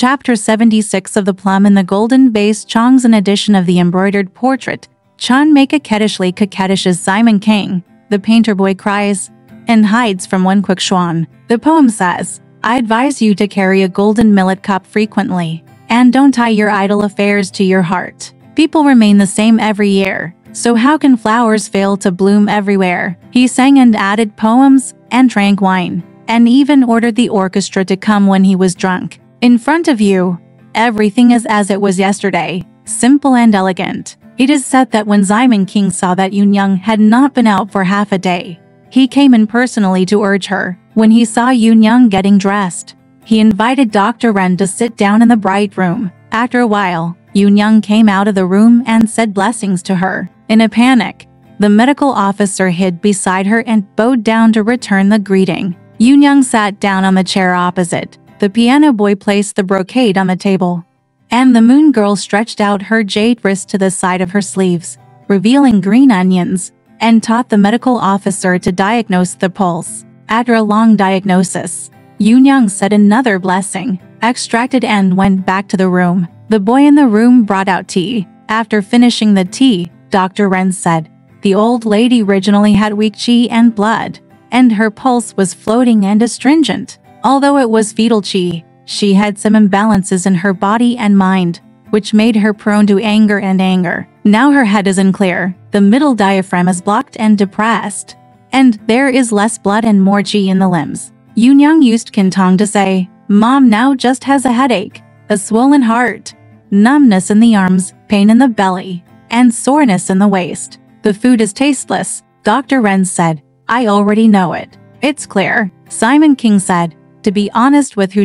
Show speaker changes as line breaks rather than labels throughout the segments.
Chapter 76 of the Plum in the Golden Vase. Chongzhen edition of the embroidered portrait. Chun make a coquettish as Simon King. The painter boy cries and hides from one quick schwan. The poem says, I advise you to carry a golden millet cup frequently, and don't tie your idle affairs to your heart. People remain the same every year, so how can flowers fail to bloom everywhere? He sang and added poems, and drank wine, and even ordered the orchestra to come when he was drunk. In front of you, everything is as it was yesterday, simple and elegant. It is said that when Simon King saw that Yoon had not been out for half a day, he came in personally to urge her. When he saw Yoon getting dressed, he invited Dr. Ren to sit down in the bright room. After a while, Yoon came out of the room and said blessings to her. In a panic, the medical officer hid beside her and bowed down to return the greeting. Yoon sat down on the chair opposite. The piano boy placed the brocade on the table, and the moon girl stretched out her jade wrist to the side of her sleeves, revealing green onions, and taught the medical officer to diagnose the pulse. After a long diagnosis, Yoon said another blessing, extracted and went back to the room. The boy in the room brought out tea. After finishing the tea, Dr. Ren said, the old lady originally had weak qi and blood, and her pulse was floating and astringent. Although it was fetal qi, she had some imbalances in her body and mind, which made her prone to anger. Now her head is unclear, the middle diaphragm is blocked and depressed, and there is less blood and more qi in the limbs. Yoon used Kintong to say, Mom now just has a headache, a swollen heart, numbness in the arms, pain in the belly, and soreness in the waist. The food is tasteless, Dr. Ren said. I already know it. It's clear. Simon King said, to be honest with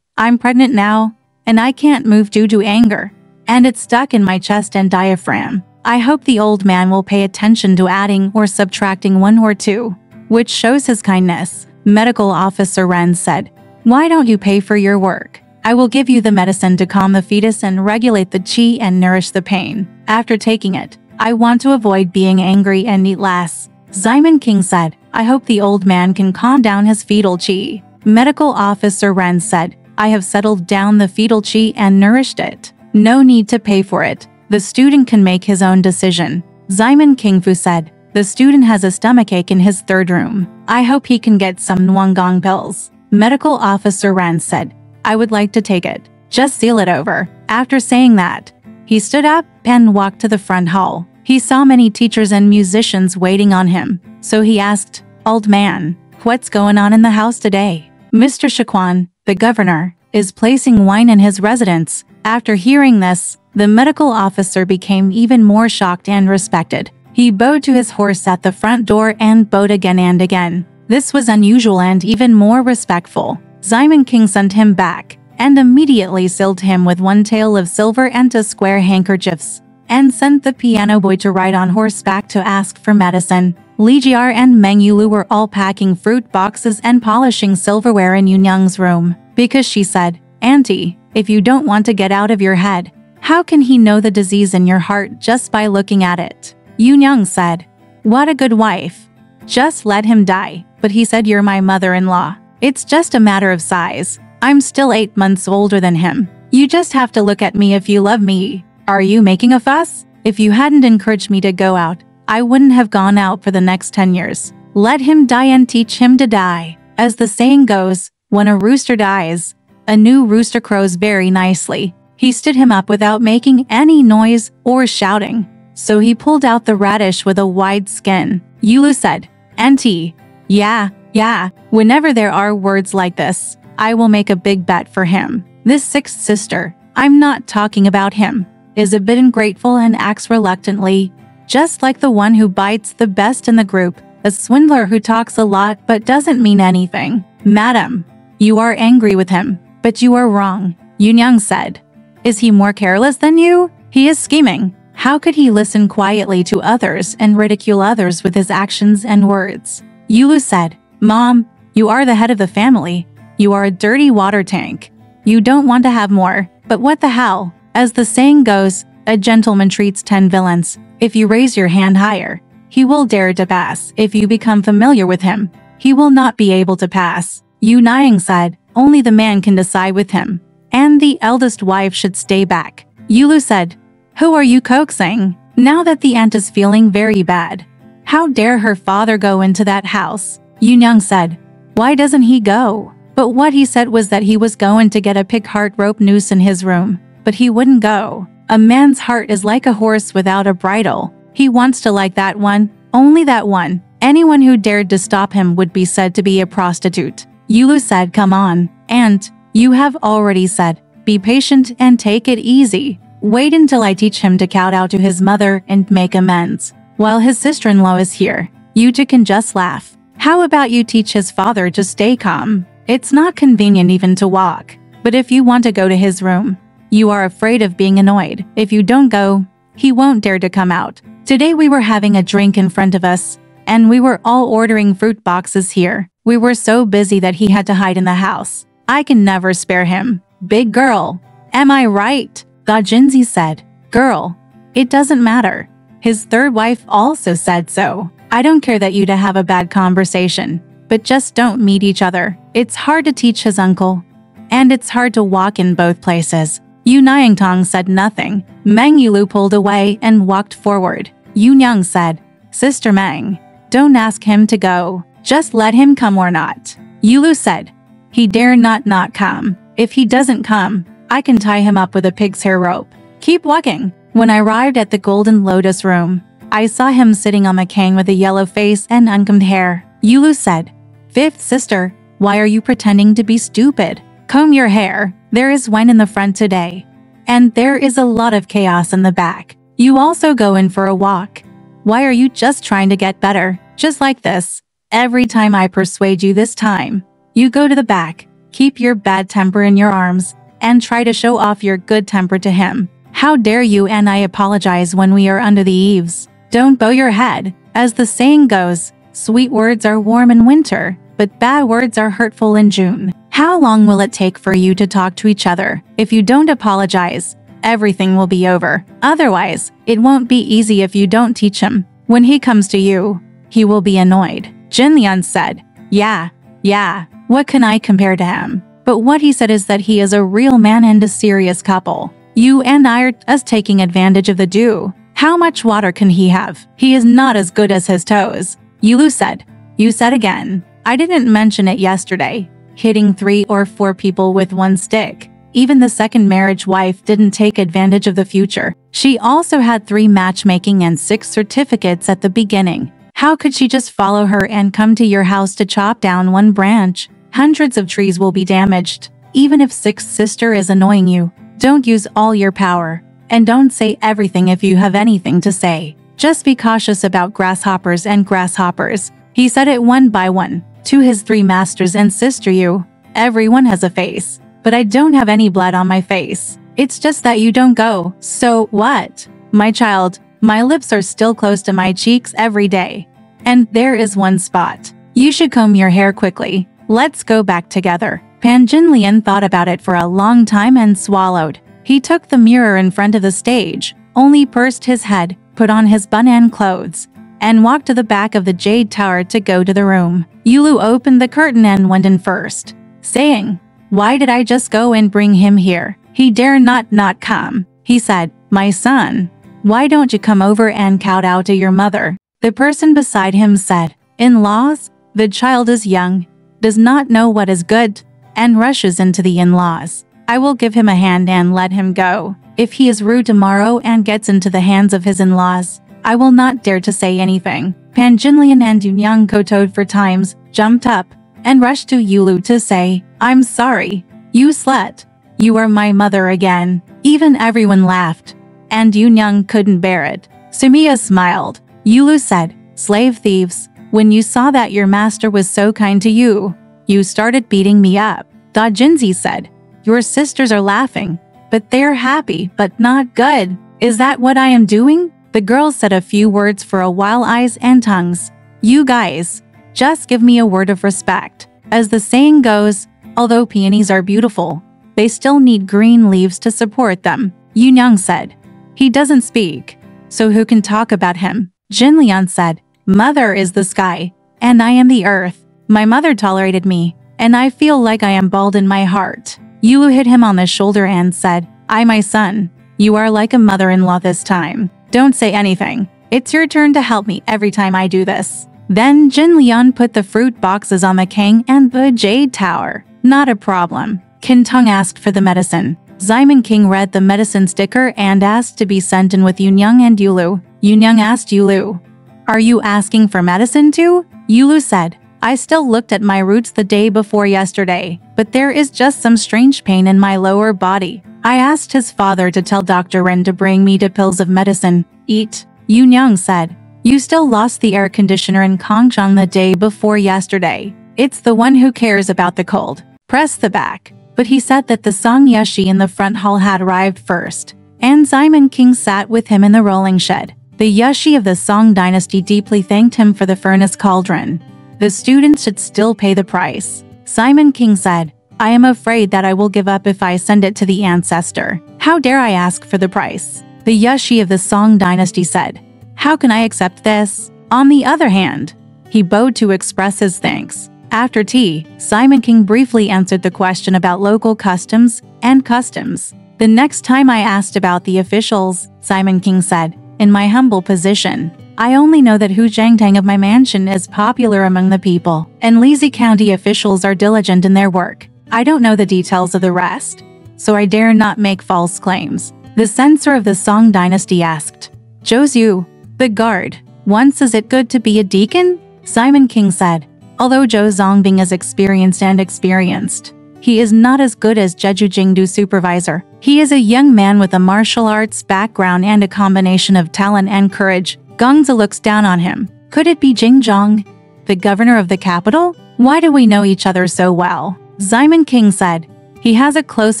I'm pregnant now, and I can't move due to anger, and it's stuck in my chest and diaphragm. I hope the old man will pay attention to adding or subtracting 1 or 2, which shows his kindness. Medical Officer Ren said, why don't you pay for your work? I will give you the medicine to calm the fetus and regulate the qi and nourish the pain. After taking it, I want to avoid being angry and eat less. Simon King said, I hope the old man can calm down his fetal qi. Medical Officer Ren said, I have settled down the fetal qi and nourished it. No need to pay for it. The student can make his own decision. Simon King Fu said, the student has a stomachache in his 3rd room. I hope he can get some Nwangong pills. Medical Officer Ren said, I would like to take it. Just seal it over. After saying that, he stood up and walked to the front hall. He saw many teachers and musicians waiting on him, so he asked, Old man, what's going on in the house today? Mr. Shaquan, the governor, is placing wine in his residence. After hearing this, the medical officer became even more shocked and respected. He bowed to his horse at the front door and bowed again and again. This was unusual and even more respectful. Simon King sent him back, and immediately sealed him with 1 tael of silver and 2 square handkerchiefs, and sent the piano boy to ride on horseback to ask for medicine. Li Jiar and Meng Yulu were all packing fruit boxes and polishing silverware in Yoon's room, because she said, Auntie, if you don't want to get out of your head, how can he know the disease in your heart just by looking at it? Yoon said, what a good wife. Just let him die. But he said, you're my mother-in-law. It's just a matter of size. I'm still 8 months older than him. You just have to look at me if you love me. Are you making a fuss? If you hadn't encouraged me to go out, I wouldn't have gone out for the next 10 years. Let him die and teach him to die. As the saying goes, when a rooster dies, a new rooster crows very nicely. He stood him up without making any noise or shouting. So he pulled out the radish with a wide skin. Yulu said, Auntie, yeah, whenever there are words like this, I will make a big bet for him. This 6th sister, I'm not talking about him, is a bit ungrateful and acts reluctantly, just like the one who bites the best in the group, a swindler who talks a lot but doesn't mean anything. Madam, you are angry with him, but you are wrong, Yoon said. Is he more careless than you? He is scheming. How could he listen quietly to others and ridicule others with his actions and words? Yulu said, Mom, you are the head of the family. You are a dirty water tank. You don't want to have more, but what the hell? As the saying goes, a gentleman treats 10 villains. If you raise your hand higher, he will dare to pass. If you become familiar with him, he will not be able to pass. Yu Niang said, only the man can decide with him. and the eldest wife should stay back. Yulu said, "Who are you coaxing? Now that the aunt is feeling very bad. How dare her father go into that house?" Yunyang said, "Why doesn't he go?" But what he said was that he was going to get a pig heart rope noose in his room, but he wouldn't go. A man's heart is like a horse without a bridle. He wants to like that one, only that one. Anyone who dared to stop him would be said to be a prostitute. Yulu said, "Come on, aunt, you have already said, be patient and take it easy. Wait until I teach him to kowtow to his mother and make amends. While his sister-in-law is here, you two can just laugh. How about you teach his father to stay calm? It's not convenient even to walk. But if you want to go to his room, you are afraid of being annoyed. If you don't go, he won't dare to come out. Today we were having a drink in front of us, and we were all ordering fruit boxes here. We were so busy that he had to hide in the house. I can never spare him. Big girl. Am I right?" Jinzi said, "Girl, it doesn't matter." His third wife also said so. "I don't care that you to have a bad conversation, but just don't meet each other. It's hard to teach his uncle, and it's hard to walk in both places." Yu Nyangtong said nothing. Meng Yulu pulled away and walked forward. Yu Nyang said, "Sister Meng, don't ask him to go. Just let him come or not." Yulu said, "He dare not come. If he doesn't come, I can tie him up with a pig's hair rope. Keep walking." When I arrived at the Golden Lotus room, I saw him sitting on the cane with a yellow face and uncombed hair. Yulu said, "Fifth sister, why are you pretending to be stupid? Comb your hair. There is wine in the front today, and there is a lot of chaos in the back. You also go in for a walk. Why are you just trying to get better? Just like this. Every time I persuade you this time, you go to the back, keep your bad temper in your arms, and try to show off your good temper to him. How dare you, and I apologize when we are under the eaves. Don't bow your head. As the saying goes, sweet words are warm in winter, but bad words are hurtful in June. How long will it take for you to talk to each other? If you don't apologize, everything will be over. Otherwise, it won't be easy if you don't teach him. When he comes to you, he will be annoyed." Jin Lian said, Yeah, what can I compare to him? But what he said is that he is a real man and a serious couple. You and I are just taking advantage of the dew. How much water can he have? He is not as good as his toes." Yulu said, "You said again. I didn't mention it yesterday. Hitting 3 or 4 people with one stick. Even the second marriage wife didn't take advantage of the future. She also had 3 matchmaking and 6 certificates at the beginning. How could she just follow her and come to your house to chop down one branch? Hundreds of trees will be damaged. Even if sixth sister is annoying you, don't use all your power. And don't say everything if you have anything to say. Just be cautious about grasshoppers and grasshoppers." He said it one by one, to his 3 masters and sister Yu. "Everyone has a face, but I don't have any blood on my face. It's just that you don't go. So what? My child, my lips are still close to my cheeks every day. And there is one spot. You should comb your hair quickly. Let's go back together." Pan Jinlian thought about it for a long time and swallowed. He took the mirror in front of the stage, only pursed his head, put on his bun and clothes, and walked to the back of the Jade Tower to go to the room. Yulu opened the curtain and went in first, saying, "Why did I just go and bring him here? He dare not come." He said, "My son, why don't you come over and kowtow to your mother?" The person beside him said, "In-laws? The child is young, does not know what is good, and rushes into the in-laws. I will give him a hand and let him go. If he is rude tomorrow and gets into the hands of his in-laws, I will not dare to say anything." Pan Jinlian and Yunyang kowtowed for times, jumped up, and rushed to Yulu to say, "I'm sorry. You slut. You are my mother again." Even everyone laughed, and Yunyang couldn't bear it. Sumiya smiled. Yulu said, "Slave thieves, when you saw that your master was so kind to you, you started beating me up." Jinzi said, "Your sisters are laughing, but they're happy but not good. Is that what I am doing?" The girls said a few words for a while, eyes and tongues. "You guys, just give me a word of respect." As the saying goes, although peonies are beautiful, they still need green leaves to support them. Yunyang said, "He doesn't speak, so who can talk about him?" Jinlian said, "Mother is the sky, and I am the earth. My mother tolerated me, and I feel like I am bald in my heart. Yulu hit him on the shoulder and said, my son. You are like a mother-in-law this time. Don't say anything. It's your turn to help me every time I do this. Then Jin Lian put the fruit boxes on the king and the jade tower. Not a problem. Qin Tong asked for the medicine. Simon King read the medicine sticker and asked to be sent in with Yunyang and Yulu. Yunyang asked Yulu, are you asking for medicine too? Yulu said, I still looked at my roots the day before yesterday, but there is just some strange pain in my lower body. I asked his father to tell Dr. Ren to bring me 2 pills of medicine. Eat. Yunyang said, you still lost the air conditioner in Chongzhen the day before yesterday. It's the one who cares about the cold. Press the back. But he said that the Song Yeshi in the front hall had arrived first, and Simon King sat with him in the rolling shed. The Yeshi of the Song dynasty deeply thanked him for the furnace cauldron. The students should still pay the price. Simon King said, I am afraid that I will give up if I send it to the ancestor. How dare I ask for the price? The Yeshi of the Song dynasty said, how can I accept this? On the other hand, he bowed to express his thanks. After tea, Simon King briefly answered the question about local customs and customs. The next time I asked about the officials, Simon King said, in my humble position, I only know that Hu Zhangtang of my mansion is popular among the people, and Lizi County officials are diligent in their work. I don't know the details of the rest, so I dare not make false claims. The censor of the Song dynasty asked, Zhou Zhu, the guard, once is it good to be a deacon? Simon King said, although Zhou Zongbing is experienced, he is not as good as Jeju Jingdu supervisor. He is a young man with a martial arts background and a combination of talent and courage. Gongzi looks down on him. Could it be Jing Zhong, the governor of the capital? Why do we know each other so well? Simon King said, he has a close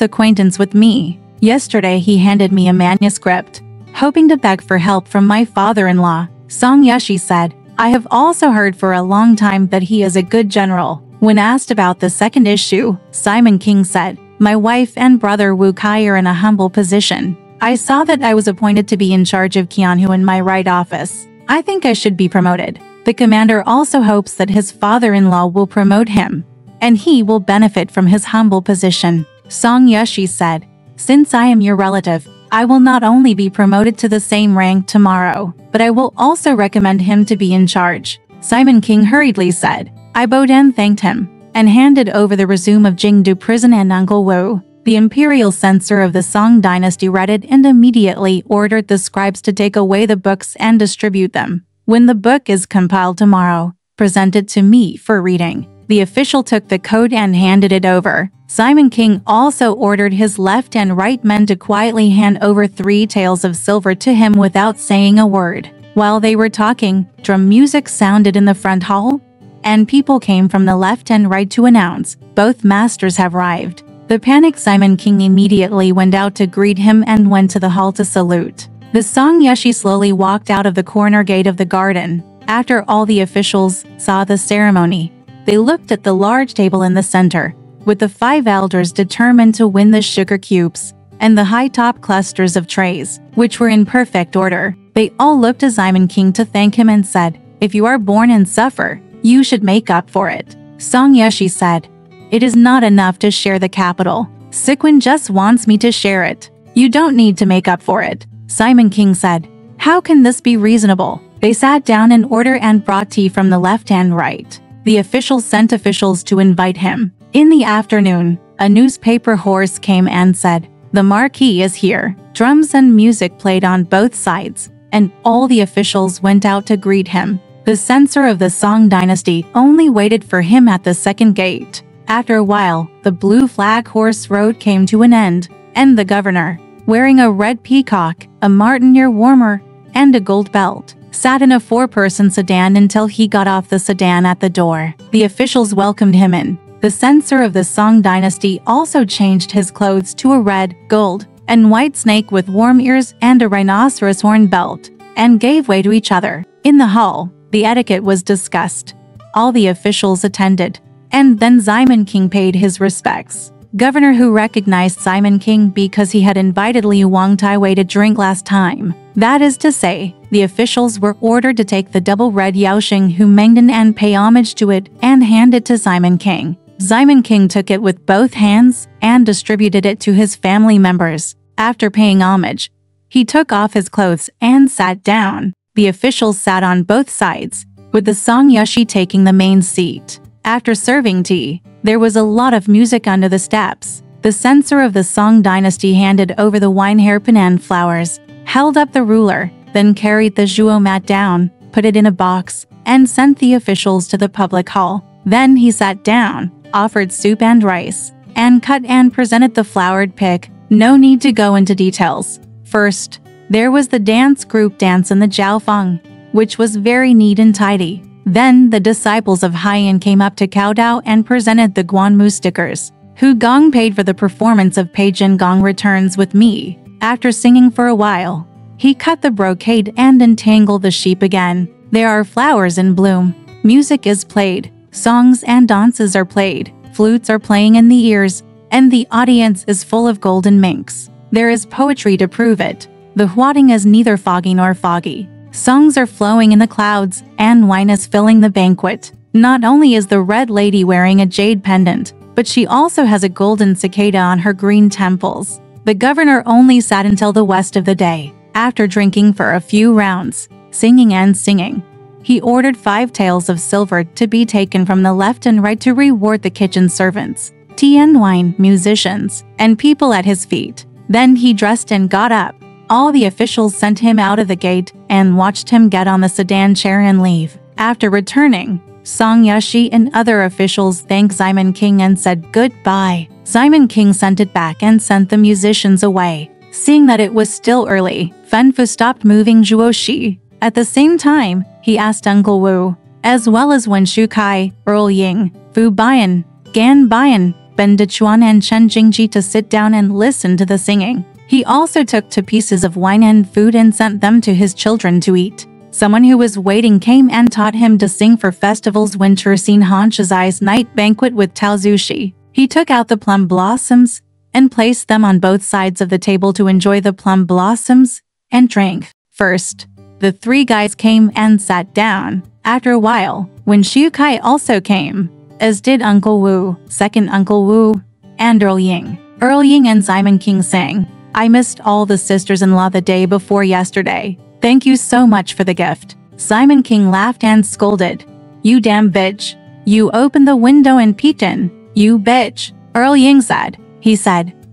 acquaintance with me. Yesterday he handed me a manuscript, hoping to beg for help from my father-in-law. Song Yeshi said, I have also heard for a long time that he is a good general. When asked about the second issue, Simon King said, my wife and brother Wu Kai are in a humble position. I saw that I was appointed to be in charge of Qianhu in my right office. I think I should be promoted. The commander also hopes that his father-in-law will promote him, and he will benefit from his humble position. Song Yeshi said, since I am your relative, I will not only be promoted to the same rank tomorrow, but I will also recommend him to be in charge. Simon King hurriedly said, I bowed and thanked him, and handed over the resume of Jingdu prison and Uncle Wu. The imperial censor of the Song dynasty read it and immediately ordered the scribes to take away the books and distribute them. When the book is compiled tomorrow, present it to me for reading. The official took the code and handed it over. Simon King also ordered his left and right men to quietly hand over 3 taels of silver to him without saying a word. While they were talking, drum music sounded in the front hall, and people came from the left and right to announce, both masters have arrived. The panicked Simon King immediately went out to greet him and went to the hall to salute. The Song Yeshi slowly walked out of the corner gate of the garden. After all the officials saw the ceremony, they looked at the large table in the center, with the 5 elders determined to win the sugar cubes, and the high-top clusters of trays, which were in perfect order. They all looked to Simon King to thank him and said, if you are born and suffer, you should make up for it. Song Yeshi said, it is not enough to share the capital. Siquin just wants me to share it. You don't need to make up for it. Simon King said, how can this be reasonable? They sat down in order and brought tea from the left and right. The officials sent officials to invite him. In the afternoon, a newspaper horse came and said, the Marquis is here. Drums and music played on both sides, and all the officials went out to greet him. The censor of the Song dynasty only waited for him at the second gate. After a while, the blue flag horse road came to an end, and the governor, wearing a red peacock, a martiniere warmer, and a gold belt, sat in a 4-person sedan until he got off the sedan at the door. The officials welcomed him in. The censor of the Song dynasty also changed his clothes to a red, gold, and white snake with warm ears and a rhinoceros horn belt, and gave way to each other. In the hall, the etiquette was discussed. All the officials attended, and then Simon King paid his respects. Governor Hu recognized Simon King because he had invited Liu Wangtai to drink last time. That is to say, the officials were ordered to take the double red Yaoxing Hu Mengdan and pay homage to it and hand it to Simon King. Simon King took it with both hands and distributed it to his family members. After paying homage, he took off his clothes and sat down. The officials sat on both sides, with the Song Yushi taking the main seat. After serving tea, there was a lot of music under the steps. The censor of the Song dynasty handed over the wine hairpin and flowers, held up the ruler, then carried the zhuo mat down, put it in a box, and sent the officials to the public hall. Then he sat down, offered soup and rice, and cut and presented the flowered pick. No need to go into details. First, there was the dance group dance in the Jiaofeng, which was very neat and tidy. Then the disciples of Haiyan came up to Caodao and presented the Guanmu stickers. Hu Gong paid for the performance of Pei Jin Gong Returns with Me. After singing for a while, he cut the brocade and entangled the sheep again. There are flowers in bloom. Music is played. Songs and dances are played. Flutes are playing in the ears, and the audience is full of golden minks. There is poetry to prove it. The Huading is neither foggy nor foggy. Songs are flowing in the clouds, and wine is filling the banquet. Not only is the Red Lady wearing a jade pendant, but she also has a golden cicada on her green temples. The governor only sat until the west of the day. After drinking for a few rounds, singing and singing, he ordered 5 taels of silver to be taken from the left and right to reward the kitchen servants, tea and wine, musicians, and people at his feet. Then he dressed and got up. All the officials sent him out of the gate and watched him get on the sedan chair and leave. After returning, Song Yushi and other officials thanked Simon King and said goodbye. Simon King sent it back and sent the musicians away. Seeing that it was still early, Fen Fu stopped moving Zhuoxi. At the same time, he asked Uncle Wu, as well as Wen Shukai, Earl Ying, Fu Bian, Gan Bian, Ben Dechuan and Chen Jingji to sit down and listen to the singing. He also took 2 pieces of wine and food and sent them to his children to eat. Someone who was waiting came and taught him to sing for festivals Winter Scene Hanshizai's night banquet with Taozushi. He took out the plum blossoms and placed them on both sides of the table to enjoy the plum blossoms and drank. First, the 3 guys came and sat down. After a while, Wen Shukai also came, as did Uncle Wu, second Uncle Wu, and Earl Ying. Earl Ying and Simon King sang, "I missed all the sisters-in-law the day before yesterday. Thank you so much for the gift." Simon King laughed and scolded, "You damn bitch. You opened the window and peeked in. You bitch." Earl Ying said,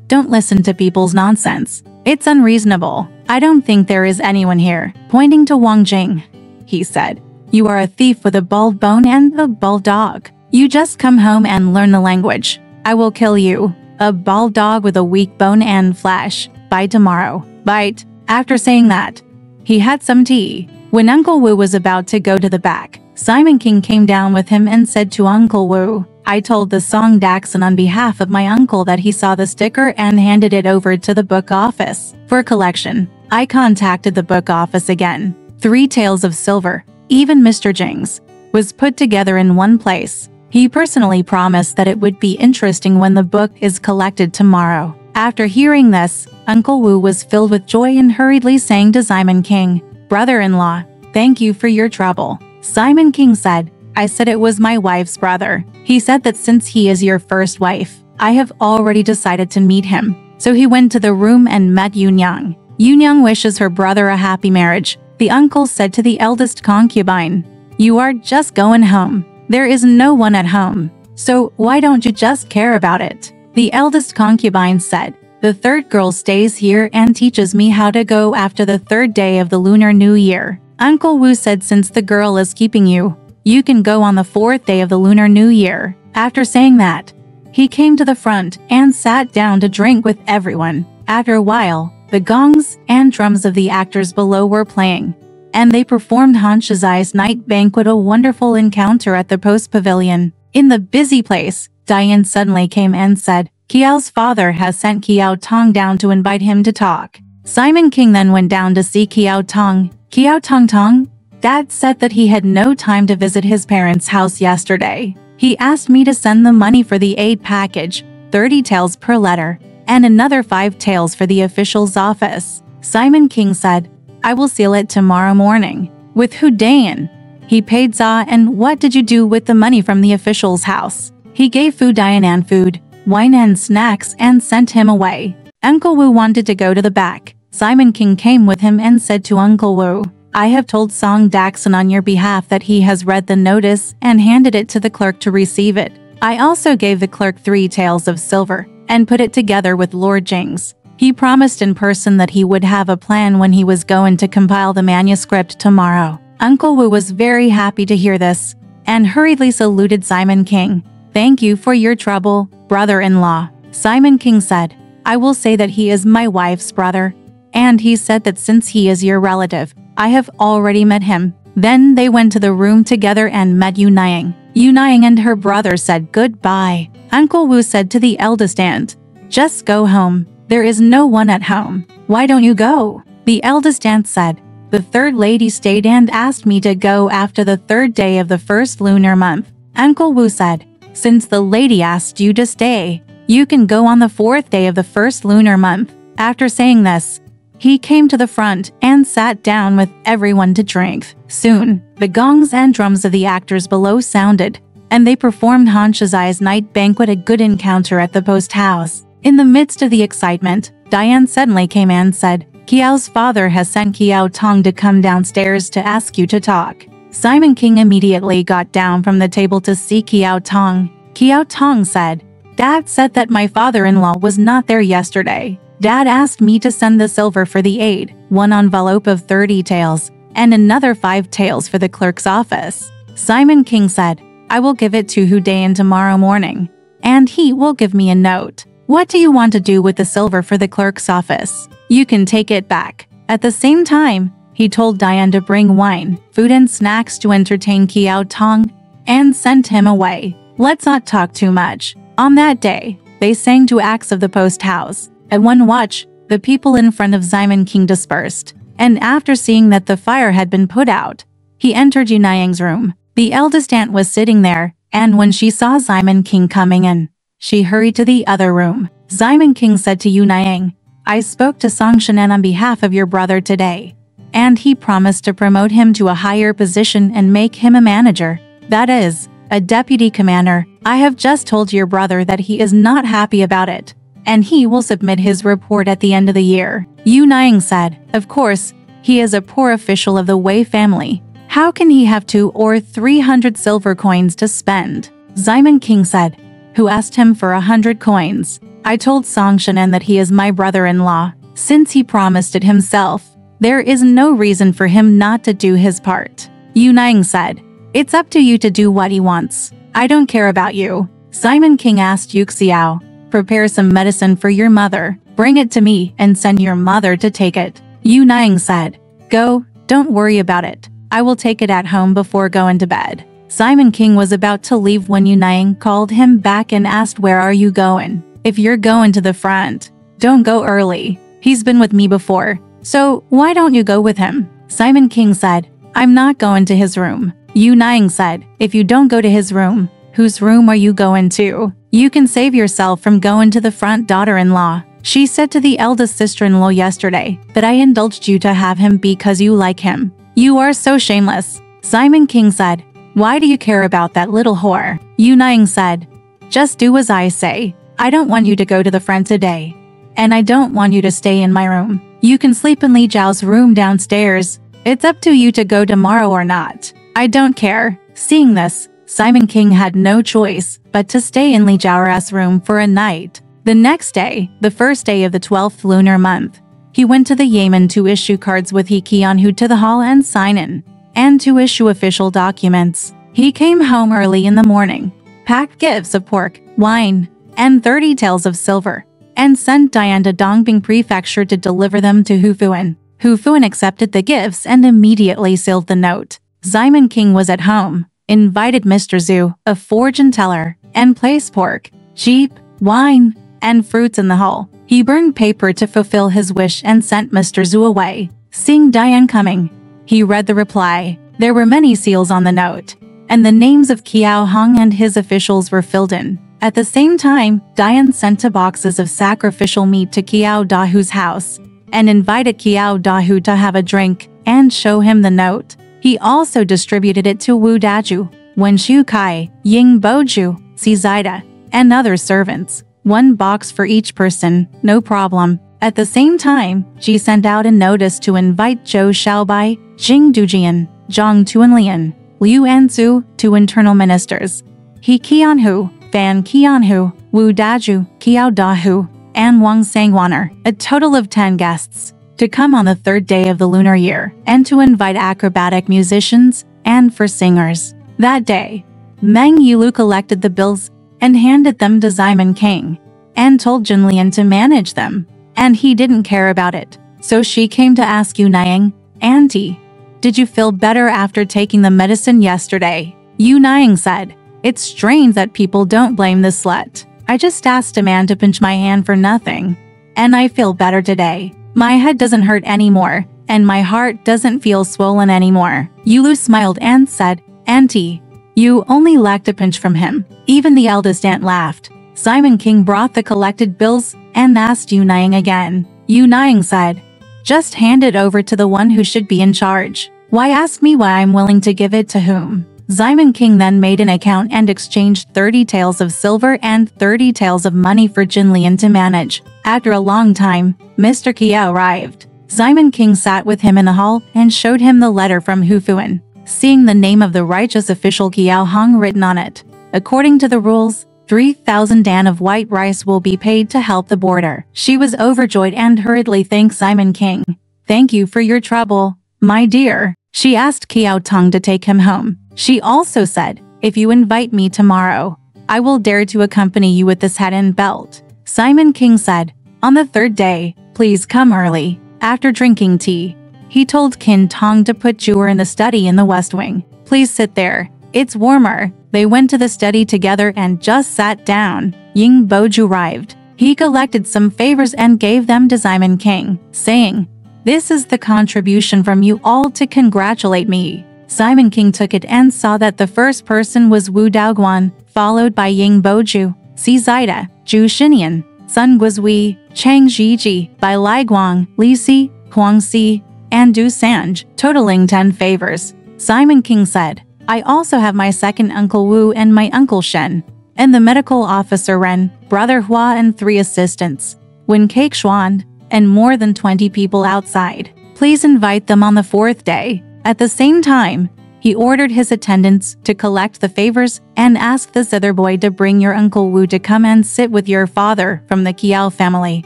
"Don't listen to people's nonsense. It's unreasonable. I don't think there is anyone here." Pointing to Wang Jing, he said, "You are a thief with a bald bone and a bald dog. You just come home and learn the language. I will kill you. A bald dog with a weak bone and flesh. By tomorrow. Bite." After saying that, he had some tea. When Uncle Wu was about to go to the back, Simon King came down with him and said to Uncle Wu, "I told the Song Daxon on behalf of my uncle that he saw the sticker and handed it over to the book office for collection. I contacted the book office again. 3 taels of silver, even Mr. Jing's, was put together in one place. He personally promised that it would be interesting when the book is collected tomorrow." After hearing this, Uncle Wu was filled with joy and hurriedly sang to Simon King, "Brother-in-law, thank you for your trouble." Simon King said, "I said it was my wife's brother." He said that since he is your first wife, I have already decided to meet him. So he went to the room and met Yunyang. Yunyang wishes her brother a happy marriage. The uncle said to the eldest concubine, "You are just going home. There is no one at home. So why don't you just care about it?" The eldest concubine said, "The 3rd girl stays here and teaches me how to go after the 3rd day of the Lunar New Year." Uncle Wu said, "Since the girl is keeping you, you can go on the 4th day of the Lunar New Year." After saying that, he came to the front and sat down to drink with everyone. After a while, the gongs and drums of the actors below were playing, and they performed Han Shizai's night banquet, a wonderful encounter at the post pavilion. In the busy place, Diane suddenly came and said, "Kiao's father has sent Kiao Tong down to invite him to talk." Simon King then went down to see Kiao Tong. "Kiao Tong, Dad said that he had no time to visit his parents' house yesterday. He asked me to send the money for the aid package, 30 taels per letter, and another 5 taels for the official's office." Simon King said, "I will seal it tomorrow morning." "With who, Dayan?" "He paid Za, and what did you do with the money from the official's house?" He gave Fu Dianan food, wine and snacks and sent him away. Uncle Wu wanted to go to the back. Simon King came with him and said to Uncle Wu, "I have told Song Daxon on your behalf that he has read the notice and handed it to the clerk to receive it. I also gave the clerk 3 taels of silver and put it together with Lord Jing's. He promised in person that he would have a plan when he was going to compile the manuscript tomorrow." Uncle Wu was very happy to hear this and hurriedly saluted Simon King. "Thank you for your trouble, brother-in-law." Simon King said, "I will say that he is my wife's brother." And he said that since he is your relative, I have already met him. Then they went to the room together and met Yu Niang. Yu Niang and her brother said goodbye. Uncle Wu said to the eldest aunt, "Just go home. There is no one at home. Why don't you go?" The eldest aunt said, "The third lady stayed and asked me to go after the 3rd day of the 1st lunar month." Uncle Wu said, "Since the lady asked you to stay, you can go on the 4th day of the 1st lunar month." After saying this, he came to the front and sat down with everyone to drink. Soon, the gongs and drums of the actors below sounded, and they performed Han Shizai's night banquet, a good encounter at the post house. In the midst of the excitement, Diane suddenly came and said, "Kiao's father has sent Kiao Tong to come downstairs to ask you to talk." Simon King immediately got down from the table to see Kiao Tong. Kiao Tong said, "Dad said that my father-in-law was not there yesterday. Dad asked me to send the silver for the aid, 1 envelope of 30 taels, and another 5 taels for the clerk's office." Simon King said, "I will give it to Hu Dayan tomorrow morning, and he will give me a note. What do you want to do with the silver for the clerk's office? You can take it back." At the same time, he told Diane to bring wine, food and snacks to entertain Kiao Tong, and sent him away. Let's not talk too much. On that day, they sang 2 acts of the post house. At one watch, the people in front of Simon King dispersed, and after seeing that the fire had been put out, he entered Yu Niang's room. The eldest aunt was sitting there, and when she saw Simon King coming in, she hurried to the other room. Simon King said to Yu Niang, "I spoke to Song Shenan on behalf of your brother today, and he promised to promote him to a higher position and make him a manager. That is, a deputy commander. I have just told your brother that he is not happy about it, and he will submit his report at the end of the year." Yu Niang said, "Of course, he is a poor official of the Wei family. How can he have 200 or 300 silver coins to spend?" Simon King said, "Who asked him for 100 coins? I told Song Shenan that he is my brother-in-law. Since he promised it himself, there is no reason for him not to do his part." Yu Niang said, "It's up to you to do what he wants. I don't care about you." Simon King asked Yu Xiao, "Prepare some medicine for your mother, bring it to me and send your mother to take it." Yu Niang said, "Go, don't worry about it. I will take it at home before going to bed." Simon King was about to leave when Yu Niang called him back and asked, "Where are you going? If you're going to the front, don't go early. He's been with me before, so why don't you go with him?" Simon King said, "I'm not going to his room." Yu Niang said, "If you don't go to his room, whose room are you going to? You can save yourself from going to the front, daughter-in-law. She said to the eldest sister-in-law yesterday that I indulged you to have him because you like him. You are so shameless." Simon King said, "Why do you care about that little whore?" Yu Niang said, "Just do as I say. I don't want you to go to the front today, and I don't want you to stay in my room. You can sleep in Li Zhao's room downstairs. It's up to you to go tomorrow or not. I don't care." Seeing this, Simon King had no choice but to stay in Li Zhao's room for a night. The next day, the 1st day of the 12th lunar month, he went to the Yamen to issue cards with He Qianhu to the hall and sign in, and to issue official documents. He came home early in the morning, packed gifts of pork, wine, and 30 taels of silver, and sent Diane to Dongbing Prefecture to deliver them to Hu Fuan. Hu Fuan accepted the gifts and immediately sealed the note. Simon King was at home, invited Mr. Zhu, a fortune teller, and placed pork, sheep, wine, and fruits in the hall. He burned paper to fulfill his wish and sent Mr. Zhu away. Seeing Diane coming, he read the reply. There were many seals on the note, and the names of Kiao Hong and his officials were filled in. At the same time, Diane sent 2 boxes of sacrificial meat to Kiao Dahu's house, and invited Kiao Dahu to have a drink and show him the note. He also distributed it to Wu Daju, Wen Shu Kai, Ying Boju, Zida, and other servants. 1 box for each person, no problem. At the same time, she sent out a notice to invite Zhou Xiaobai, Jing Dujian, Zhang Tuanlian, Liu Anzu, 2 internal ministers, He Qianhu, Fan Qianhu, Wu Daju, Qiao Dahu, and Wang Sangwaner, a total of 10 guests, to come on the 3rd day of the lunar year, and to invite acrobatic musicians and for singers. That day, Meng Yilu collected the bills and handed them to Simon King, and told Jinlian to manage them, and he didn't care about it. So she came to ask Yu Niang, "Auntie, did you feel better after taking the medicine yesterday?" Yu Niang said, "It's strange that people don't blame the slut. I just asked a man to pinch my hand for nothing, and I feel better today. My head doesn't hurt anymore, and my heart doesn't feel swollen anymore." Yulu smiled and said, "Auntie, you only lacked a pinch from him." Even the eldest aunt laughed. Simon King brought the collected bills and asked Yu Niang again. Yu Niang said, "Just hand it over to the one who should be in charge. Why ask me why I'm willing to give it to whom?" Simon King then made an account and exchanged 30 taels of silver and 30 taels of money for Jinlian to manage. After a long time, Mr. Qiao arrived. Simon King sat with him in the hall and showed him the letter from Hu Fuan, seeing the name of the righteous official Qiao Hong written on it. According to the rules, 3,000 dan of white rice will be paid to help the border. She was overjoyed and hurriedly thanked Simon King. "Thank you for your trouble, my dear." She asked Qiao Tong to take him home. She also said, "If you invite me tomorrow, I will dare to accompany you with this hat and belt." Simon King said, "On the 3rd day, please come early." After drinking tea, he told Qin Tong to put Jewel in the study in the west wing. "Please sit there. It's warmer." They went to the study together and just sat down. Ying Boju arrived. He collected some favors and gave them to Simon King, saying, "This is the contribution from you all to congratulate me." Simon King took it and saw that the first person was Wu Daoguan, followed by Ying Boju, Si Zida, Zhu Xinian, Sun Guizhui, Chang Zhiji, by Lai Guang, Li Si, Huang Si, and Du Sanj, totaling 10 favors. Simon King said, "I also have my second uncle Wu and my uncle Shen, and the medical officer Ren, brother Hua and 3 assistants, Wen Cake Xuan, and more than 20 people outside. Please invite them on the 4th day." At the same time, he ordered his attendants to collect the favors and asked this other boy to bring your uncle Wu to come and sit with your father from the Qiao family.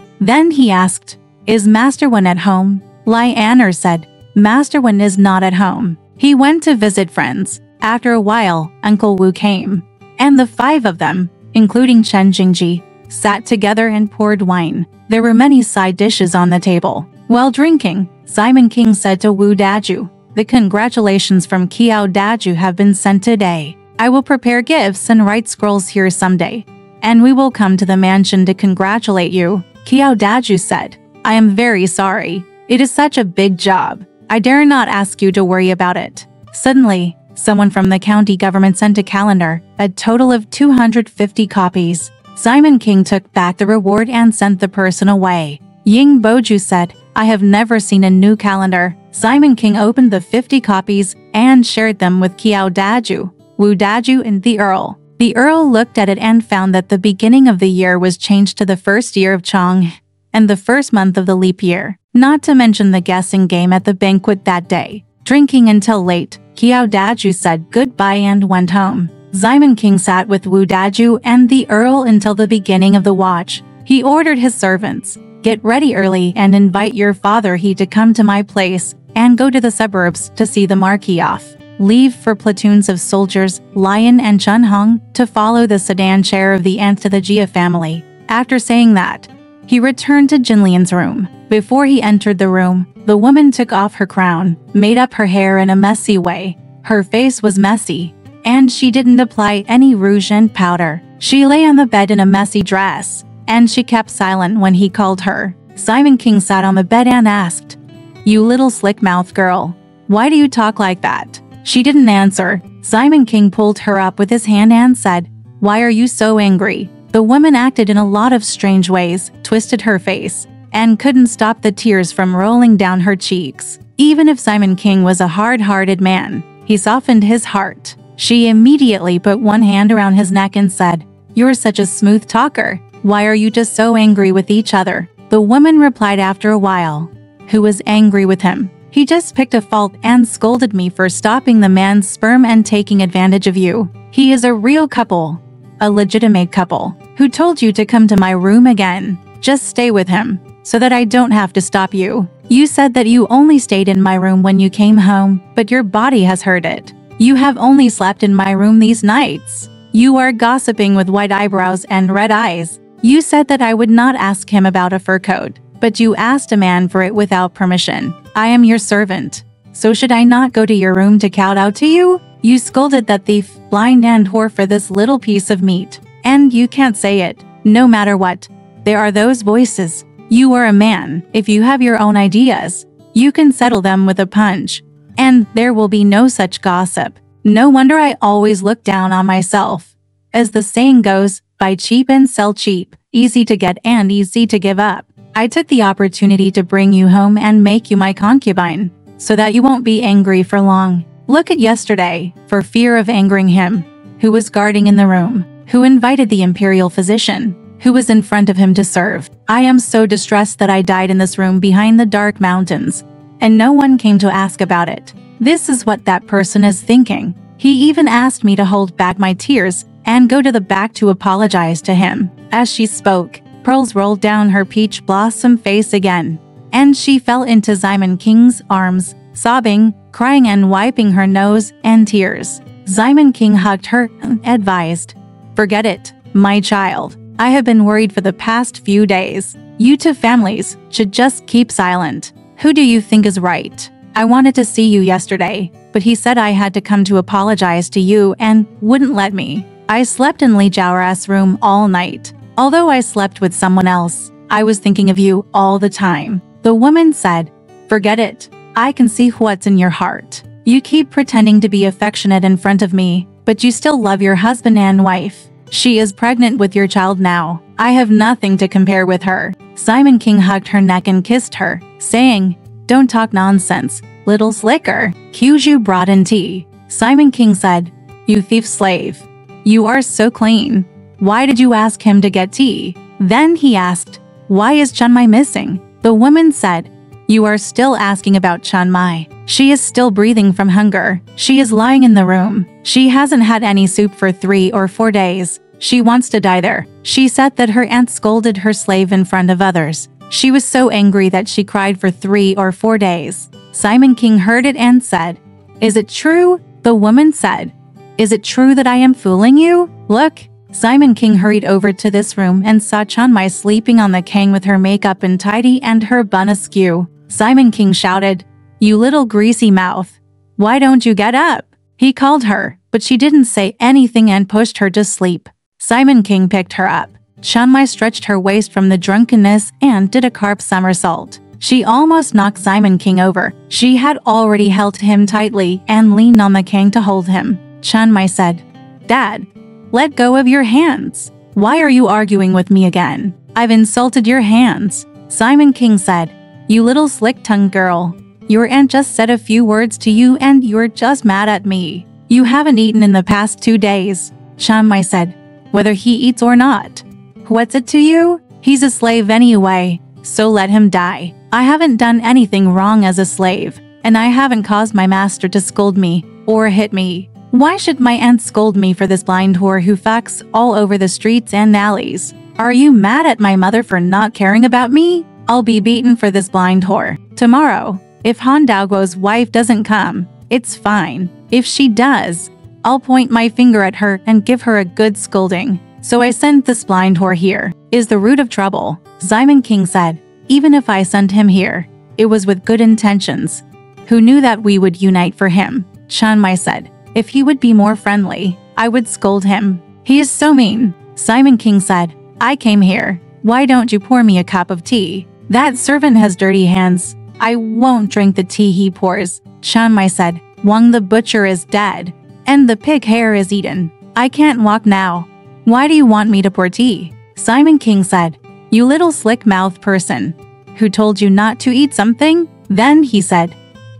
Then he asked, "Is Master Wen at home?" Lai Anner said, "Master Wen is not at home. He went to visit friends." After a while, Uncle Wu came, and the 5 of them, including Chen Jingji, sat together and poured wine. There were many side dishes on the table. While drinking, Simon King said to Wu Daju, "The congratulations from Qiao Daju have been sent today. I will prepare gifts and write scrolls here someday, and we will come to the mansion to congratulate you." Qiao Daju said, "I am very sorry. It is such a big job. I dare not ask you to worry about it." Suddenly, someone from the county government sent a calendar, a total of 250 copies. Simon King took back the reward and sent the person away. Ying Boju said, "I have never seen a new calendar." Simon King opened the 50 copies and shared them with Qiao Daju, Wu Daju and the Earl. The Earl looked at it and found that the beginning of the year was changed to the 1st year of Chong, and the 1st month of the leap year, not to mention the guessing game at the banquet that day. Drinking until late, Qiao Daju said goodbye and went home. Simon King sat with Wu Daju and the Earl until the beginning of the watch. He ordered his servants, "Get ready early and invite your father he to come to my place and go to the suburbs to see the marquee off. Leave for platoons of soldiers, Lion and Chun Hong, to follow the sedan chair of the aunt to the Jia family." After saying that, he returned to Jinlian's room. Before he entered the room, the woman took off her crown, made up her hair in a messy way. Her face was messy, and she didn't apply any rouge and powder. She lay on the bed in a messy dress, and she kept silent when he called her. Simon King sat on the bed and asked, "You little slick-mouthed girl, why do you talk like that?" She didn't answer. Simon King pulled her up with his hand and said, "Why are you so angry?" The woman acted in a lot of strange ways, twisted her face, and couldn't stop the tears from rolling down her cheeks. Even if Simon King was a hard-hearted man, he softened his heart. She immediately put one hand around his neck and said, "You're such a smooth talker. Why are you just so angry with each other?" The woman replied after a while, "Who was angry with him? He just picked a fault and scolded me for stopping the man's sperm and taking advantage of you. He is a real couple, a legitimate couple. Who told you to come to my room again? Just stay with him, so that I don't have to stop you. You said that you only stayed in my room when you came home, but your body has heard it. You have only slept in my room these nights. You are gossiping with white eyebrows and red eyes. You said that I would not ask him about a fur coat, but you asked a man for it without permission. I am your servant. So should I not go to your room to kowtow to you? You scolded that thief, blind and whore for this little piece of meat. And you can't say it, no matter what. There are those voices. You are a man. If you have your own ideas, you can settle them with a punch. And there will be no such gossip. No wonder I always look down on myself. As the saying goes, buy cheap and sell cheap, easy to get and easy to give up. I took the opportunity to bring you home and make you my concubine, so that you won't be angry for long. Look at yesterday, for fear of angering him, who was guarding in the room, who invited the imperial physician, who was in front of him to serve. I am so distressed that I died in this room behind the dark mountains, and no one came to ask about it. This is what that person is thinking. He even asked me to hold back my tears and go to the back to apologize to him." As she spoke, pearls rolled down her peach blossom face again, and she fell into Simon King's arms, sobbing, crying and wiping her nose and tears. Simon King hugged her and advised, "Forget it, my child. I have been worried for the past few days. You two families should just keep silent. Who do you think is right? I wanted to see you yesterday, but he said I had to come to apologize to you and wouldn't let me. I slept in Li Jiaora's room all night. Although I slept with someone else, I was thinking of you all the time." The woman said, "Forget it. I can see what's in your heart. You keep pretending to be affectionate in front of me, but you still love your husband and wife. She is pregnant with your child now. I have nothing to compare with her." Simon King hugged her neck and kissed her, saying, "Don't talk nonsense, little slicker. Kyuju brought in tea." Simon King said, "You thief slave. You are so clean. Why did you ask him to get tea?" Then he asked, "Why is Chunmai missing?" The woman said, "You are still asking about Chunmai. She is still breathing from hunger. She is lying in the room. She hasn't had any soup for 3 or 4 days. She wants to die there." She said that her aunt scolded her slave in front of others. She was so angry that she cried for 3 or 4 days. Simon King heard it and said, "Is it true?" The woman said, "Is it true that I am fooling you? Look." Simon King hurried over to this room and saw Chunmai sleeping on the kang with her makeup untidy and her bun askew. Simon King shouted, "You little greasy mouth. Why don't you get up?" He called her, but she didn't say anything and pushed her to sleep. Simon King picked her up. Chunmai stretched her waist from the drunkenness and did a carp somersault. She almost knocked Simon King over. She had already held him tightly and leaned on the kang to hold him. Chunmai said, "Dad, let go of your hands. Why are you arguing with me again? I've insulted your hands." Simon King said, "You little slick-tongued girl. Your aunt just said a few words to you and you're just mad at me. You haven't eaten in the past 2 days." Chunmai said, "Whether he eats or not. What's it to you? He's a slave anyway, so let him die. I haven't done anything wrong as a slave, and I haven't caused my master to scold me or hit me. Why should my aunt scold me for this blind whore who fucks all over the streets and alleys? Are you mad at my mother for not caring about me? I'll be beaten for this blind whore. Tomorrow, if Han Daoguo's wife doesn't come, it's fine. If she does, I'll point my finger at her and give her a good scolding. So I sent this blind whore here. Is the root of trouble." Simon King said, "Even if I sent him here, it was with good intentions. Who knew that we would unite for him?" Chunmai said, "If he would be more friendly, I would scold him. He is so mean." Simon King said, "I came here. Why don't you pour me a cup of tea? That servant has dirty hands. I won't drink the tea he pours." Chunmai said, "Wang the butcher is dead, and the pig hair is eaten. I can't walk now. Why do you want me to pour tea?" Simon King said, "You little slick-mouthed person. Who told you not to eat something?" Then he said,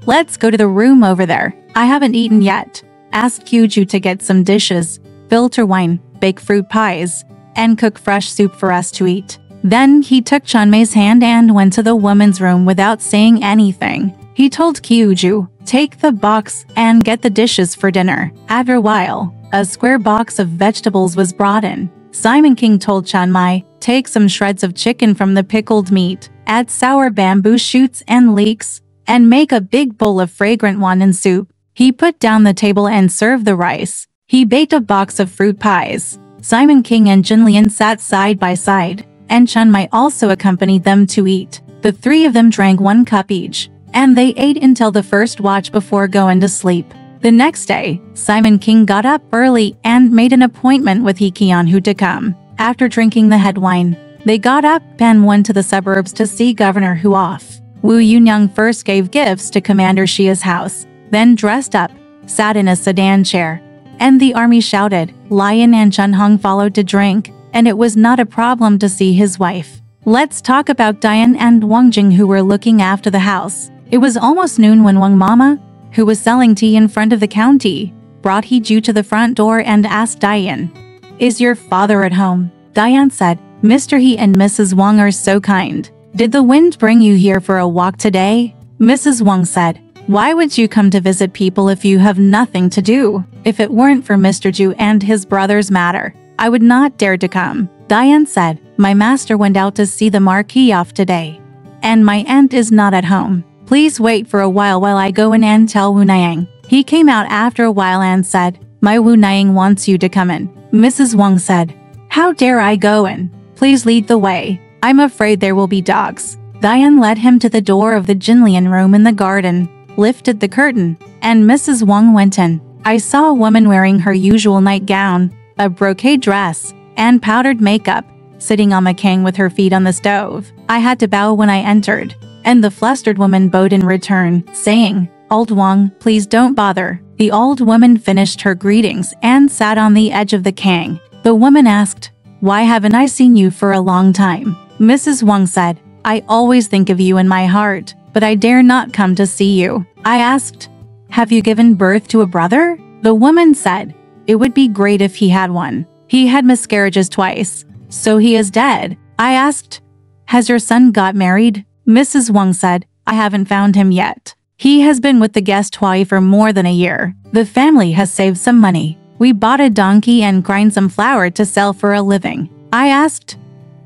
"Let's go to the room over there. I haven't eaten yet." asked Kyuju to get some dishes, filter wine, bake fruit pies, and cook fresh soup for us to eat. Then he took Chunmei's hand and went to the woman's room without saying anything. He told Kyuju, "Take the box and get the dishes for dinner." After a while, a square box of vegetables was brought in. Simon King told Chunmei, "Take some shreds of chicken from the pickled meat, add sour bamboo shoots and leeks, and make a big bowl of fragrant wonton soup." He put down the table and served the rice. He baked a box of fruit pies. Simon King and Jinlian sat side by side, and Chunmei also accompanied them to eat. The three of them drank 1 cup each, and they ate until the first watch before going to sleep. The next day, Simon King got up early and made an appointment with He Qianhu to come. After drinking the head wine, they got up and went to the suburbs to see Governor Hu off. Wu Yunyang first gave gifts to Commander Xia's house, then dressed up, sat in a sedan chair, and the army shouted. Lion and Chun Hong followed to drink, and it was not a problem to see his wife. Let's talk about Dian and Wang Jing, who were looking after the house. It was almost noon when Wang Mama, who was selling tea in front of the county, brought He Ju to the front door and asked Dian, "Is your father at home?" Dian said, "Mr. He and Mrs. Wang are so kind. Did the wind bring you here for a walk today?" Mrs. Wang said, "Why would you come to visit people if you have nothing to do? If it weren't for Mr. Ju and his brother's matter, I would not dare to come." Dian said, "My master went out to see the marquis off today, and my aunt is not at home. Please wait for a while I go in and tell Wu Niang." He came out after a while and said, "My Wu Niang wants you to come in." Mrs. Wang said, "How dare I go in? Please lead the way. I'm afraid there will be dogs." Dian led him to the door of the Jinlian room in the garden, lifted the curtain, and Mrs. Wang went in. I saw a woman wearing her usual nightgown, a brocade dress, and powdered makeup, sitting on a kang with her feet on the stove. I had to bow when I entered, and the flustered woman bowed in return, saying, "Old Wang, please don't bother." The old woman finished her greetings and sat on the edge of the kang. The woman asked, "Why haven't I seen you for a long time?" Mrs. Wang said, "I always think of you in my heart, but I dare not come to see you." I asked, "Have you given birth to a brother?" The woman said, "It would be great if he had one. He had miscarriages twice, so he is dead." I asked, "Has your son got married?" Mrs. Wang said, "I haven't found him yet. He has been with the guest Huai for more than a year. The family has saved some money. We bought a donkey and grind some flour to sell for a living." I asked,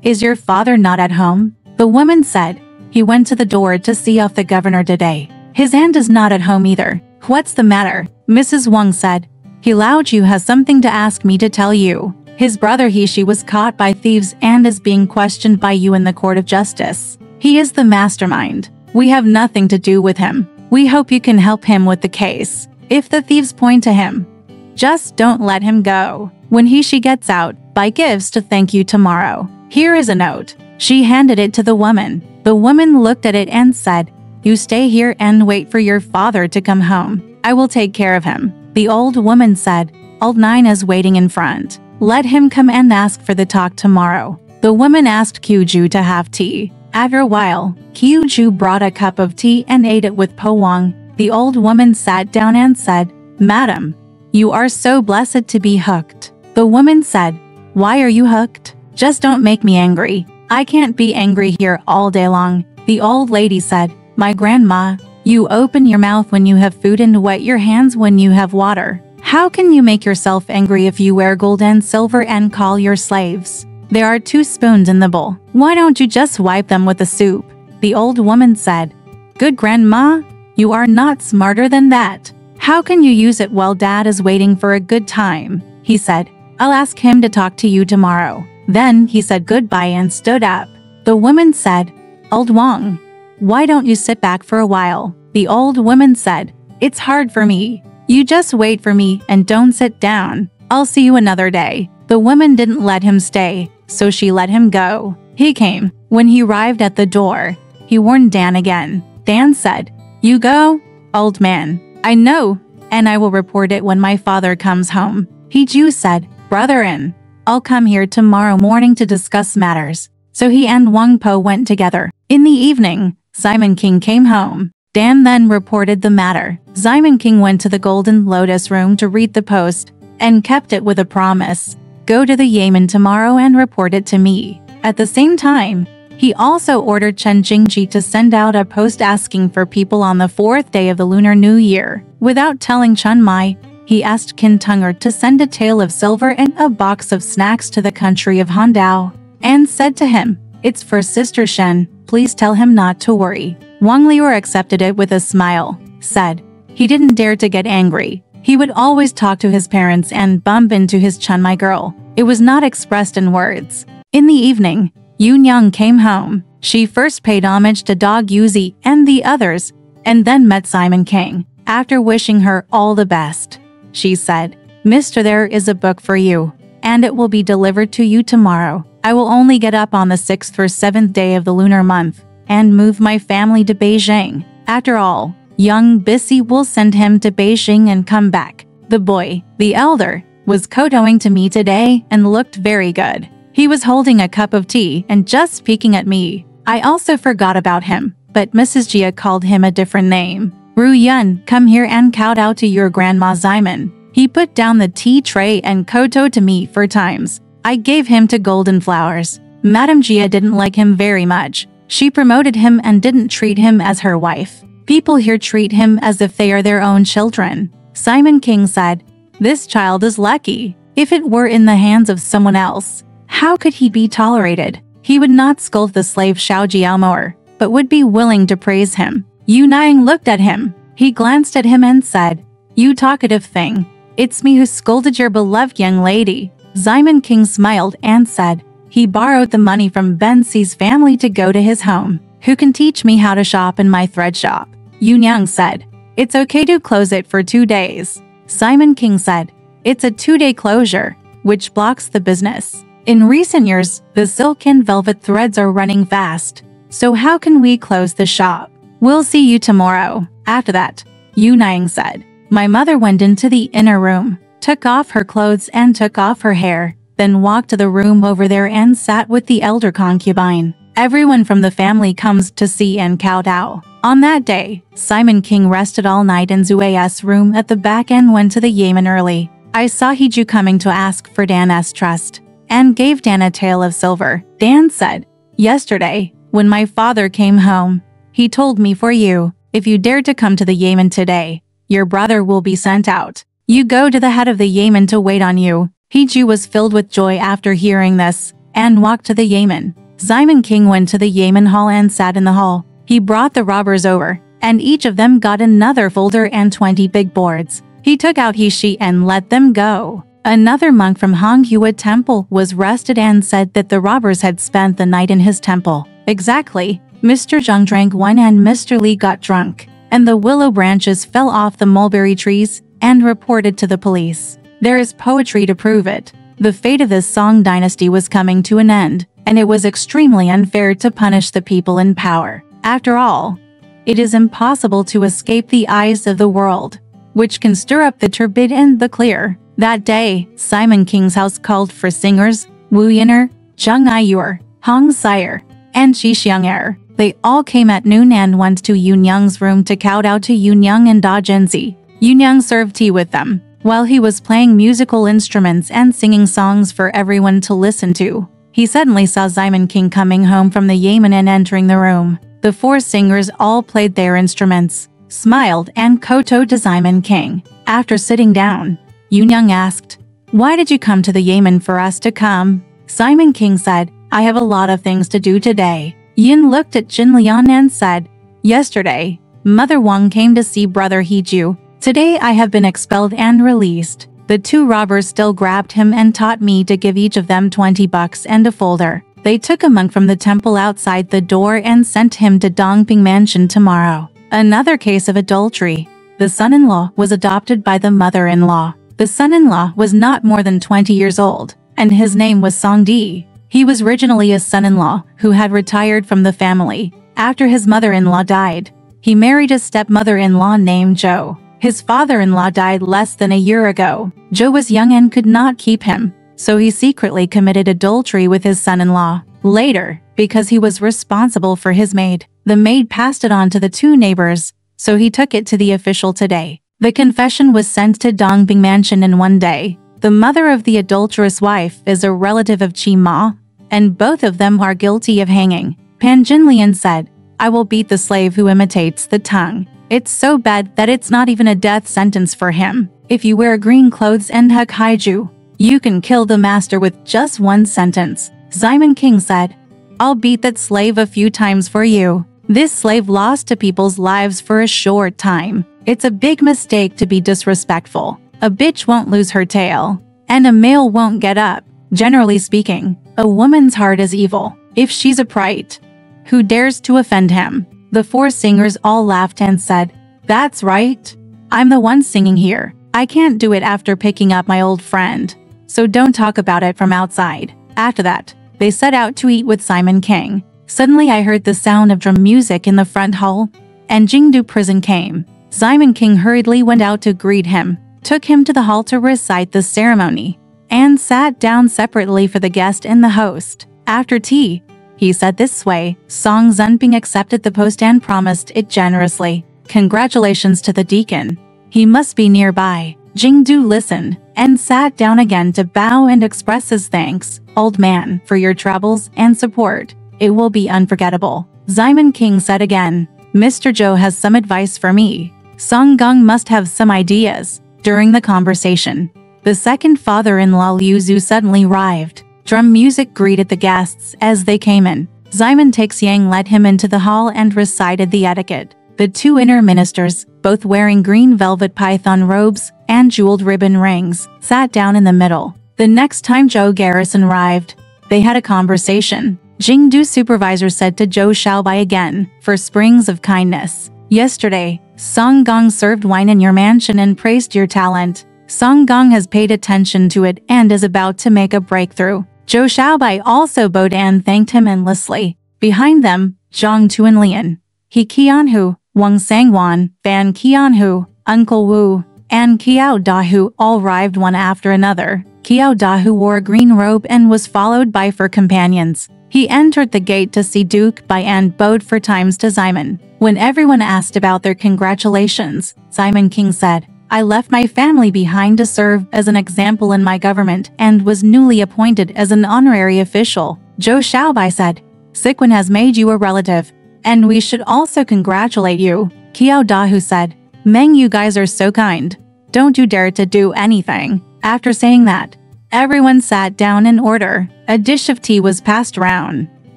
"Is your father not at home?" The woman said, "He went to the door to see off the governor today. His aunt is not at home either." "What's the matter?" Mrs. Wang said, "He Lao Ju has something to ask me to tell you. His brother He was caught by thieves and is being questioned by you in the court of justice. He is the mastermind. We have nothing to do with him. We hope you can help him with the case. If the thieves point to him, just don't let him go. When she gets out, buy gifts to thank you tomorrow. Here is a note." She handed it to the woman. The woman looked at it and said, "You stay here and wait for your father to come home. I will take care of him." The old woman said, "Old Nine is waiting in front. Let him come and ask for the talk tomorrow." The woman asked Kyuju to have tea. After a while, Kyuju brought a cup of tea and ate it with Po Wang. The old woman sat down and said, "Madam, you are so blessed to be hooked." The woman said, "Why are you hooked? Just don't make me angry. I can't be angry here all day long." The old lady said, "My grandma, you open your mouth when you have food and wet your hands when you have water. How can you make yourself angry if you wear gold and silver and call your slaves? There are 2 spoons in the bowl. Why don't you just wipe them with the soup?" The old woman said, "Good grandma, you are not smarter than that. How can you use it while dad is waiting for a good time?" He said, "I'll ask him to talk to you tomorrow." Then he said goodbye and stood up. The woman said, "Old Wang, why don't you sit back for a while?" The old woman said, "It's hard for me. You just wait for me and don't sit down. I'll see you another day." The woman didn't let him stay, so she let him go. He came. When he arrived at the door, he warned Dan again. Dan said, "You go, old man. I know, and I will report it when my father comes home." He Ju said, "Brother-in, I'll come here tomorrow morning to discuss matters." So he and Wang Po went together. In the evening, Simon King came home. Dan then reported the matter. Simon King went to the Golden Lotus room to read the post and kept it with a promise. Go to the Yemen tomorrow and report it to me. At the same time, he also ordered Chen Jingji to send out a post asking for people on the 4th day of the Lunar New Year. Without telling Chen Mai, he asked Qin Tunger to send a tael of silver and a box of snacks to the country of Handao, and said to him, "It's for Sister Shen, please tell him not to worry." Wang Lior accepted it with a smile, said he didn't dare to get angry. He would always talk to his parents and bump into his Chen Mai girl. It was not expressed in words. In the evening, Yun Yang came home. She first paid homage to Dog Yuzi and the others, and then met Simon King. After wishing her all the best, she said, "Mister, there is a book for you, and it will be delivered to you tomorrow. I will only get up on the 6th or 7th day of the lunar month and move my family to Beijing. After all, young Bissy will send him to Beijing and come back." The boy, the elder, was kowtowing to me today and looked very good. He was holding a cup of tea and just peeking at me. I also forgot about him, but Mrs. Jia called him a different name. "Ru Yun, come here and kowtow to your grandma Simon." He put down the tea tray and kowtowed to me 4 times. I gave him to Golden Flowers. Madame Jia didn't like him very much. She promoted him and didn't treat him as her wife. People here treat him as if they are their own children. Simon King said, "This child is lucky. If it were in the hands of someone else, how could he be tolerated?" He would not scold the slave Xiao Jiaomoer, but would be willing to praise him. Yu Niang looked at him. He glanced at him and said, "You talkative thing. It's me who scolded your beloved young lady." Simon King smiled and said, "He borrowed the money from Ben Si's family to go to his home. Who can teach me how to shop in my thread shop?" Yu Niang said, "It's okay to close it for 2 days. Simon King said, "It's a 2-day closure, which blocks the business. In recent years, the silk and velvet threads are running fast. So how can we close the shop?" "We'll see you tomorrow." After that, Yu Niang said, "My mother went into the inner room, took off her clothes and took off her hair, then walked to the room over there and sat with the elder concubine. Everyone from the family comes to see and kowtow." On that day, Simon King rested all night in Zui's room at the back and went to the Yemen early. I saw Hiju coming to ask for Dan's trust, and gave Dan a tael of silver. Dan said, "Yesterday, when my father came home, he told me for you, if you dare to come to the Yemen today, your brother will be sent out. You go to the head of the Yemen to wait on you." Hiju was filled with joy after hearing this, and walked to the Yemen. Simon King went to the Yemen hall and sat in the hall. He brought the robbers over, and each of them got another folder and 20 big boards. He took out his sheet and let them go. Another monk from Honghua Temple was arrested and said that the robbers had spent the night in his temple. Exactly. Mr. Zhang drank wine and Mr. Li got drunk, and the willow branches fell off the mulberry trees, and reported to the police. There is poetry to prove it. The fate of this Song dynasty was coming to an end, and it was extremely unfair to punish the people in power. After all, it is impossible to escape the eyes of the world, which can stir up the turbid and the clear. That day, Simon King's house called for singers, Wu Yin'er, Zheng Aiyur, Hong Sire, and Shi Xiang'er. They all came at noon and went to Yun Yang's room to kowtow to Yun Yang and Da Jinzi. Yun Yang served tea with them, while he was playing musical instruments and singing songs for everyone to listen to. He suddenly saw Simon King coming home from the Yemen and entering the room. The 4 singers all played their instruments, smiled and kowtowed to Simon King. After sitting down, Yun Yang asked, "Why did you come to the Yemen for us to come?" Simon King said, "I have a lot of things to do today." Yin looked at Jin Lian and said, "Yesterday, Mother Wang came to see Brother Hiju. Today I have been expelled and released." The 2 robbers still grabbed him and taught me to give each of them 20 bucks and a folder. They took a monk from the temple outside the door and sent him to Dongping Mansion tomorrow. Another case of adultery. The son-in-law was adopted by the mother-in-law. The son-in-law was not more than 20 years old, and his name was Song Di. He was originally a son-in-law who had retired from the family. After his mother-in-law died, he married a stepmother-in-law named Zhou. His father-in-law died less than a year ago. Zhou was young and could not keep him, so he secretly committed adultery with his son-in-law. Later, because he was responsible for his maid, the maid passed it on to the 2 neighbors, so he took it to the official today. The confession was sent to Dongbing Mansion in one day. The mother of the adulterous wife is a relative of Qi Ma, and both of them are guilty of hanging. Pan Jinlian said, I will beat the slave who imitates the tongue. It's so bad that it's not even a death sentence for him. If you wear green clothes and hug Haiju, you can kill the master with just one sentence. Simon King said, I'll beat that slave a few times for you. This slave lost to people's lives for a short time. It's a big mistake to be disrespectful. A bitch won't lose her tail, and a male won't get up. Generally speaking, a woman's heart is evil. If she's a pride, who dares to offend him? The four singers all laughed and said, That's right. I'm the one singing here. I can't do it after picking up my old friend. So don't talk about it from outside. After that, they set out to eat with Simon King. Suddenly I heard the sound of drum music in the front hall, and Jingdu prison came. Simon King hurriedly went out to greet him, took him to the hall to recite the ceremony, and sat down separately for the guest and the host. After tea, he said this way, Song Zunping accepted the post and promised it generously. Congratulations to the deacon. He must be nearby. Jingdu listened, and sat down again to bow and express his thanks. Old man, for your troubles and support. It will be unforgettable. Simon King said again, Mr. Zhou has some advice for me. Song Gong must have some ideas. During the conversation, the second father-in-law Liu Zhu suddenly arrived. Drum music greeted the guests as they came in. Simon Tixiang led him into the hall and recited the etiquette. The two inner ministers, both wearing green velvet python robes and jeweled ribbon rings, sat down in the middle. The next time Zhou Garrison arrived, they had a conversation. Jingdu supervisor said to Zhou Xiaobai again, for springs of kindness. Yesterday, Song Gong served wine in your mansion and praised your talent. Song Gong has paid attention to it and is about to make a breakthrough. Zhou Xiaobai also bowed and thanked him endlessly. Behind them, Zhang Tuanlian, He Qianhu, Wang Sangwan, Fan Qianhu, Uncle Wu, and Qiao Dahu all arrived one after another. Qiao Dahu wore a green robe and was followed by 4 companions. He entered the gate to see Duke Bai and bowed 4 times to Simon. When everyone asked about their congratulations, Simon King said, I left my family behind to serve as an example in my government and was newly appointed as an honorary official. Zhou Xiaobai said, Siquan has made you a relative, and we should also congratulate you. Qiao Dahu said, Meng, you guys are so kind. Don't you dare to do anything. After saying that, everyone sat down in order. A dish of tea was passed round,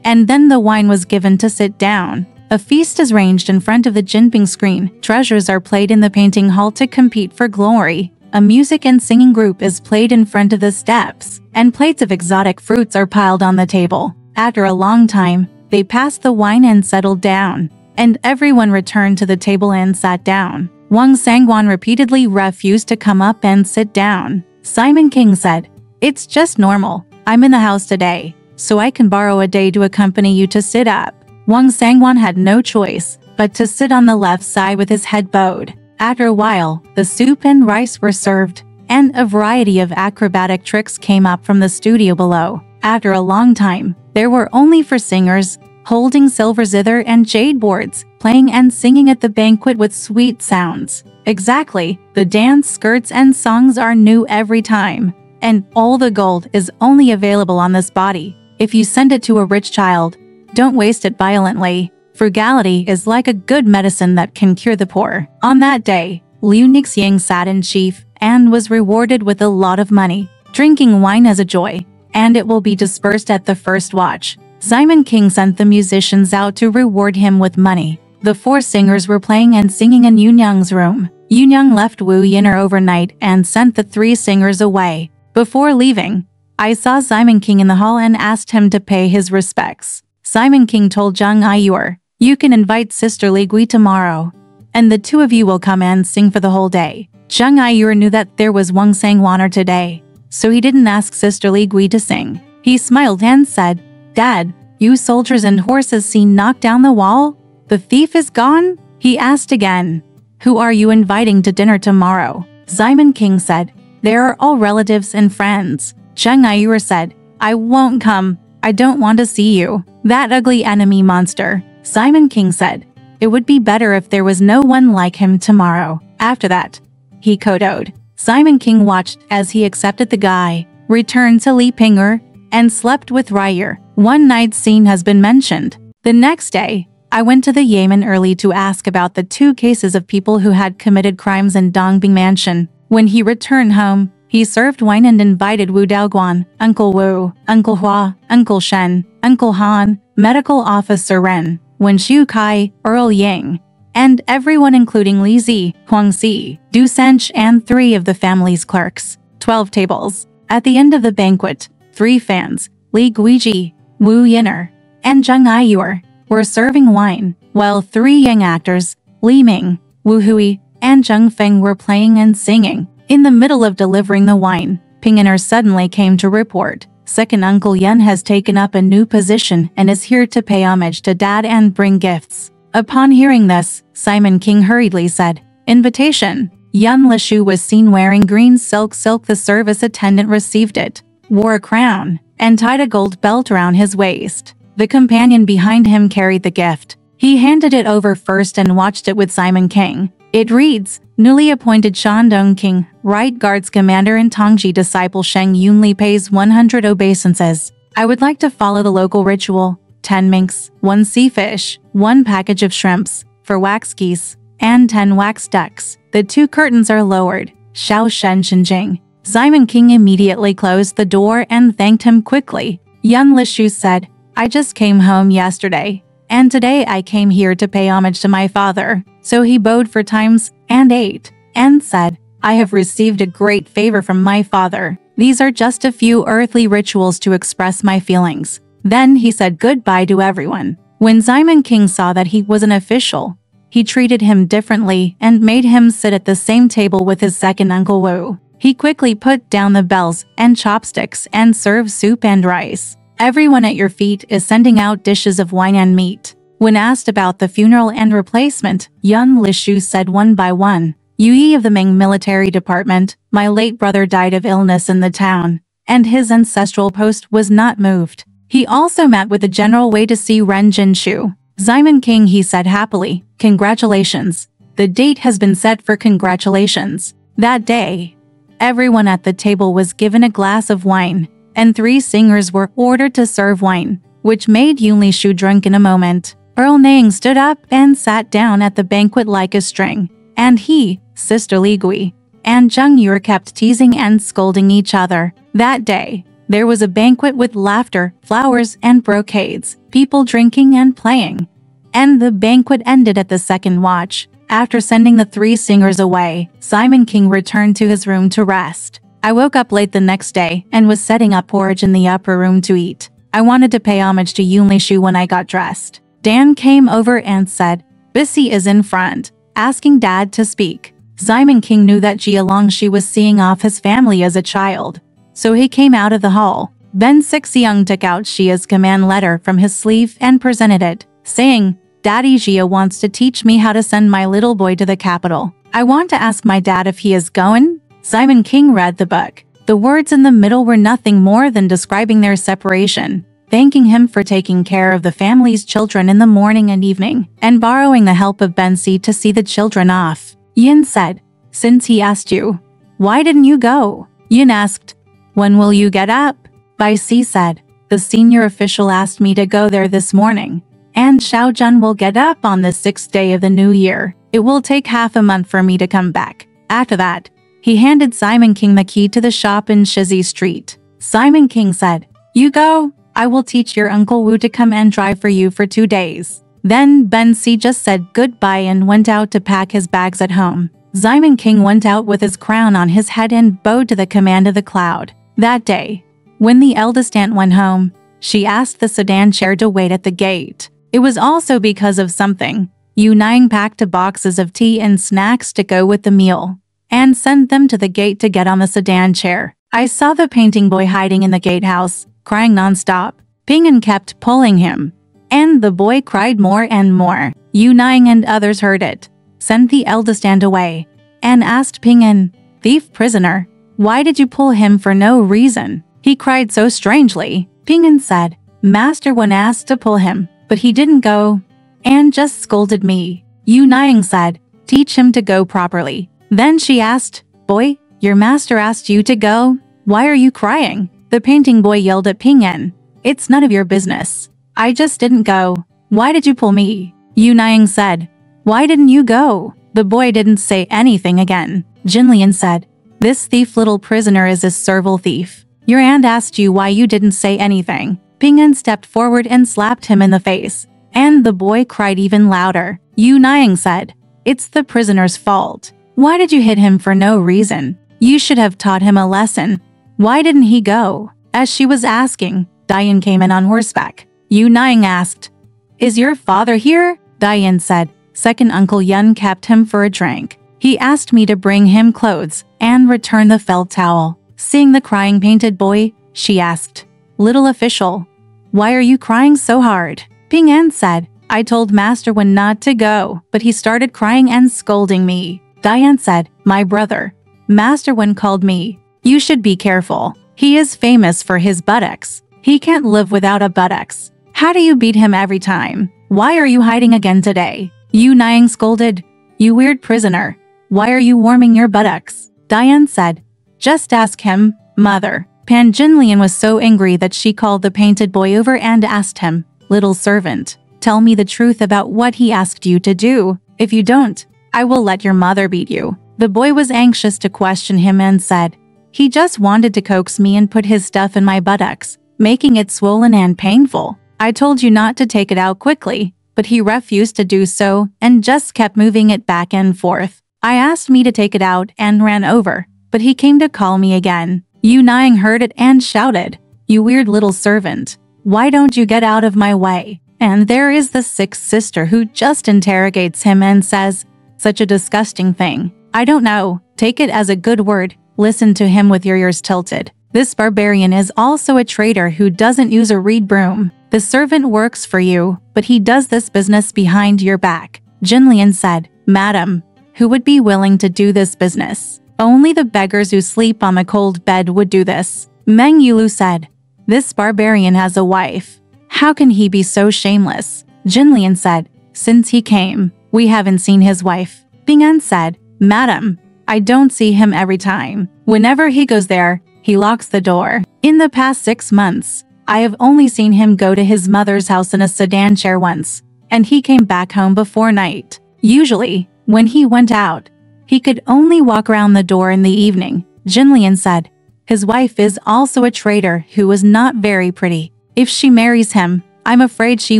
and then the wine was given to sit down. A feast is ranged in front of the Jinping screen. Treasures are played in the painting hall to compete for glory. A music and singing group is played in front of the steps, and plates of exotic fruits are piled on the table. After a long time, they passed the wine and settled down, and everyone returned to the table and sat down. Wang Sangwan repeatedly refused to come up and sit down. Simon King said, It's just normal. I'm in the house today, so I can borrow a day to accompany you to sit up. Wang Sangwan had no choice but to sit on the left side with his head bowed. After a while, the soup and rice were served, and a variety of acrobatic tricks came up from the studio below. After a long time, there were only 4 singers, holding silver zither and jade boards, playing and singing at the banquet with sweet sounds. Exactly, the dance, skirts, and songs are new every time, and all the gold is only available on this body. If you send it to a rich child, don't waste it violently. Frugality is like a good medicine that can cure the poor. On that day, Liu Nixiang sat in chief and was rewarded with a lot of money. Drinking wine is a joy, and it will be dispersed at the first watch. Simon King sent the musicians out to reward him with money. The 4 singers were playing and singing in Yunyang's room. Yunyang left Wu Yin'er overnight and sent the 3 singers away. Before leaving, I saw Simon King in the hall and asked him to pay his respects. Simon King told Zhang Aiyuer, You can invite Sister Li Gui tomorrow, and the 2 of you will come and sing for the whole day. Zhang Aiyuer knew that there was Wang Sangwaner today, so he didn't ask Sister Li Gui to sing. He smiled and said, Dad, you soldiers and horses seen knock down the wall? The thief is gone? He asked again. Who are you inviting to dinner tomorrow? Simon King said, They are all relatives and friends. Zhang Aiyuer said, I won't come. I don't want to see you. That ugly enemy monster. Simon King said, It would be better if there was no one like him tomorrow. After that, he kowtowed. Simon King watched as he accepted the guy, returned to Li Ping'er, and slept with Ryer. One night scene has been mentioned. The next day, I went to the Yamen early to ask about the 2 cases of people who had committed crimes in Dongbing Mansion. When he returned home, he served wine and invited Wu Daoguan, Uncle Wu, Uncle Hua, Uncle Shen, Uncle Han, Medical Officer Ren, Wen Xiukai, Earl Yang, and everyone including Li Zi, Huang Si, Du Sench, and 3 of the family's clerks. 12 tables. At the end of the banquet, 3 fans, Li Guiji, Wu Yin'er, and Zheng Aiyuer, were serving wine, while 3 young actors, Li Ming, Wu Hui, and Zheng Feng were playing and singing. In the middle of delivering the wine, Ping'er suddenly came to report, second Uncle Yan has taken up a new position and is here to pay homage to Dad and bring gifts. Upon hearing this, Simon King hurriedly said, "Invitation." Yan Lishu was seen wearing green silk. The service attendant received it, wore a crown, and tied a gold belt around his waist. The companion behind him carried the gift. He handed it over first and watched it with Simon King. It reads, "Newly appointed Shandong King, Right Guards Commander and Tongji disciple Sheng Yunli pays 100 obeisances. I would like to follow the local ritual. 10 minks, 1 sea fish, 1 package of shrimps, for wax geese, and 10 wax ducks. The 2 curtains are lowered. Xiao Shen Shenjing." Simon King immediately closed the door and thanked him quickly. Yan Lishu said, "I just came home yesterday, and today I came here to pay homage to my father." So he bowed 4 times, and ate, and said, "I have received a great favor from my father. These are just a few earthly rituals to express my feelings." Then he said goodbye to everyone. When Simon King saw that he was an official, he treated him differently and made him sit at the same table with his second Uncle Wu. He quickly put down the bells and chopsticks and served soup and rice. Everyone at your feet is sending out dishes of wine and meat. When asked about the funeral and replacement, Yan Lishu said one by one, "Yui of the Ming Military Department, my late brother died of illness in the town, and his ancestral post was not moved." He also met with the General Wei to see Ren Jinshu. Simon King, he said happily, "Congratulations. The date has been set for congratulations." That day, everyone at the table was given a glass of wine, and 3 singers were ordered to serve wine, which made Yun Lishu drunk in a moment. Earl Nang stood up and sat down at the banquet like a string, and he, Sister Li Gui, and Zheng Yur kept teasing and scolding each other. That day, there was a banquet with laughter, flowers, and brocades, people drinking and playing. And the banquet ended at the second watch. After sending the 3 singers away, Simon King returned to his room to rest. I woke up late the next day and was setting up porridge in the upper room to eat. I wanted to pay homage to Yun Lishu when I got dressed. Dan came over and said, "Bissy is in front," asking Dad to speak. Simon King knew that Jia Longshi was seeing off his family as a child, so he came out of the hall. Ben Sixiang took out Xia's command letter from his sleeve and presented it, saying, "Daddy, Jia wants to teach me how to send my little boy to the capital. I want to ask my dad if he is going." Simon King read the book. The words in the middle were nothing more than describing their separation, thanking him for taking care of the family's children in the morning and evening, and borrowing the help of Ben Si to see the children off. Yin said, "Since he asked you, why didn't you go?" Yin asked, "When will you get up?" Bai Si said, "The senior official asked me to go there this morning, and Xiao Zhen will get up on the 6th day of the new year. It will take half a month for me to come back." After that, he handed Simon King the key to the shop in Shizi Street. Simon King said, "You go. I will teach your Uncle Wu to come and drive for you for 2 days." Then Ben Si just said goodbye and went out to pack his bags at home. Simon King went out with his crown on his head and bowed to the command of the cloud. That day, when the eldest aunt went home, she asked the sedan chair to wait at the gate. It was also because of something. Yu Nang packed boxes of tea and snacks to go with the meal, and sent them to the gate to get on the sedan chair. I saw the painting boy hiding in the gatehouse, crying non-stop. Ping'an kept pulling him, and the boy cried more and more. Yu Nang and others heard it, sent the eldest aunt away, and asked Ping'an, "Thief prisoner, why did you pull him for no reason? He cried so strangely." Ping'an said, "Master one asked to pull him, but he didn't go. and just scolded me. Yu Niang said, teach him to go properly. Then she asked, boy, your master asked you to go? Why are you crying? The painting boy yelled at Ping En. It's none of your business. I just didn't go. Why did you pull me? Yu Niang said, why didn't you go? The boy didn't say anything again. Jinlian said, this thief little prisoner is a servile thief. Your aunt asked you why you didn't say anything. Ping En stepped forward and slapped him in the face, and the boy cried even louder. Yu Niang said, it's the prisoner's fault. Why did you hit him for no reason? You should have taught him a lesson. Why didn't he go? As she was asking, Diane came in on horseback. Yu Niang asked, is your father here? Diane said, second Uncle Yun kept him for a drink. He asked me to bring him clothes and return the felt towel. Seeing the crying painted boy, she asked, little official, why are you crying so hard? Ping En said, I told Master Wen not to go, but he started crying and scolding me. Diane said, my brother, Master Wen called me. You should be careful. He is famous for his buttocks. He can't live without a buttocks. How do you beat him every time? Why are you hiding again today? Yu Niang scolded, you weird prisoner. Why are you warming your buttocks? Diane said, just ask him, mother. Pan Jinlian was so angry that she called the painted boy over and asked him, little servant, tell me the truth about what he asked you to do. If you don't, I will let your mother beat you. The boy was anxious to question him and said, he just wanted to coax me and put his stuff in my buttocks, making it swollen and painful. I told you not to take it out quickly, but he refused to do so and just kept moving it back and forth. I asked me to take it out and ran over, but he came to call me again. Yu Niang heard it and shouted, you weird little servant. Why don't you get out of my way? And there is the sixth sister who just interrogates him and says, such a disgusting thing. I don't know, take it as a good word, listen to him with your ears tilted. This barbarian is also a traitor who doesn't use a reed broom. The servant works for you, but he does this business behind your back. Jinlian said, madam, who would be willing to do this business? Only the beggars who sleep on a cold bed would do this. Meng Yulu said, this barbarian has a wife. How can he be so shameless? Jinlian said, since he came, we haven't seen his wife. Ping En said, madam, I don't see him every time. Whenever he goes there, he locks the door. In the past 6 months, I have only seen him go to his mother's house in a sedan chair once, and he came back home before night. Usually, when he went out, he could only walk around the door in the evening. Jinlian said, his wife is also a traitor who is not very pretty. If she marries him, I'm afraid she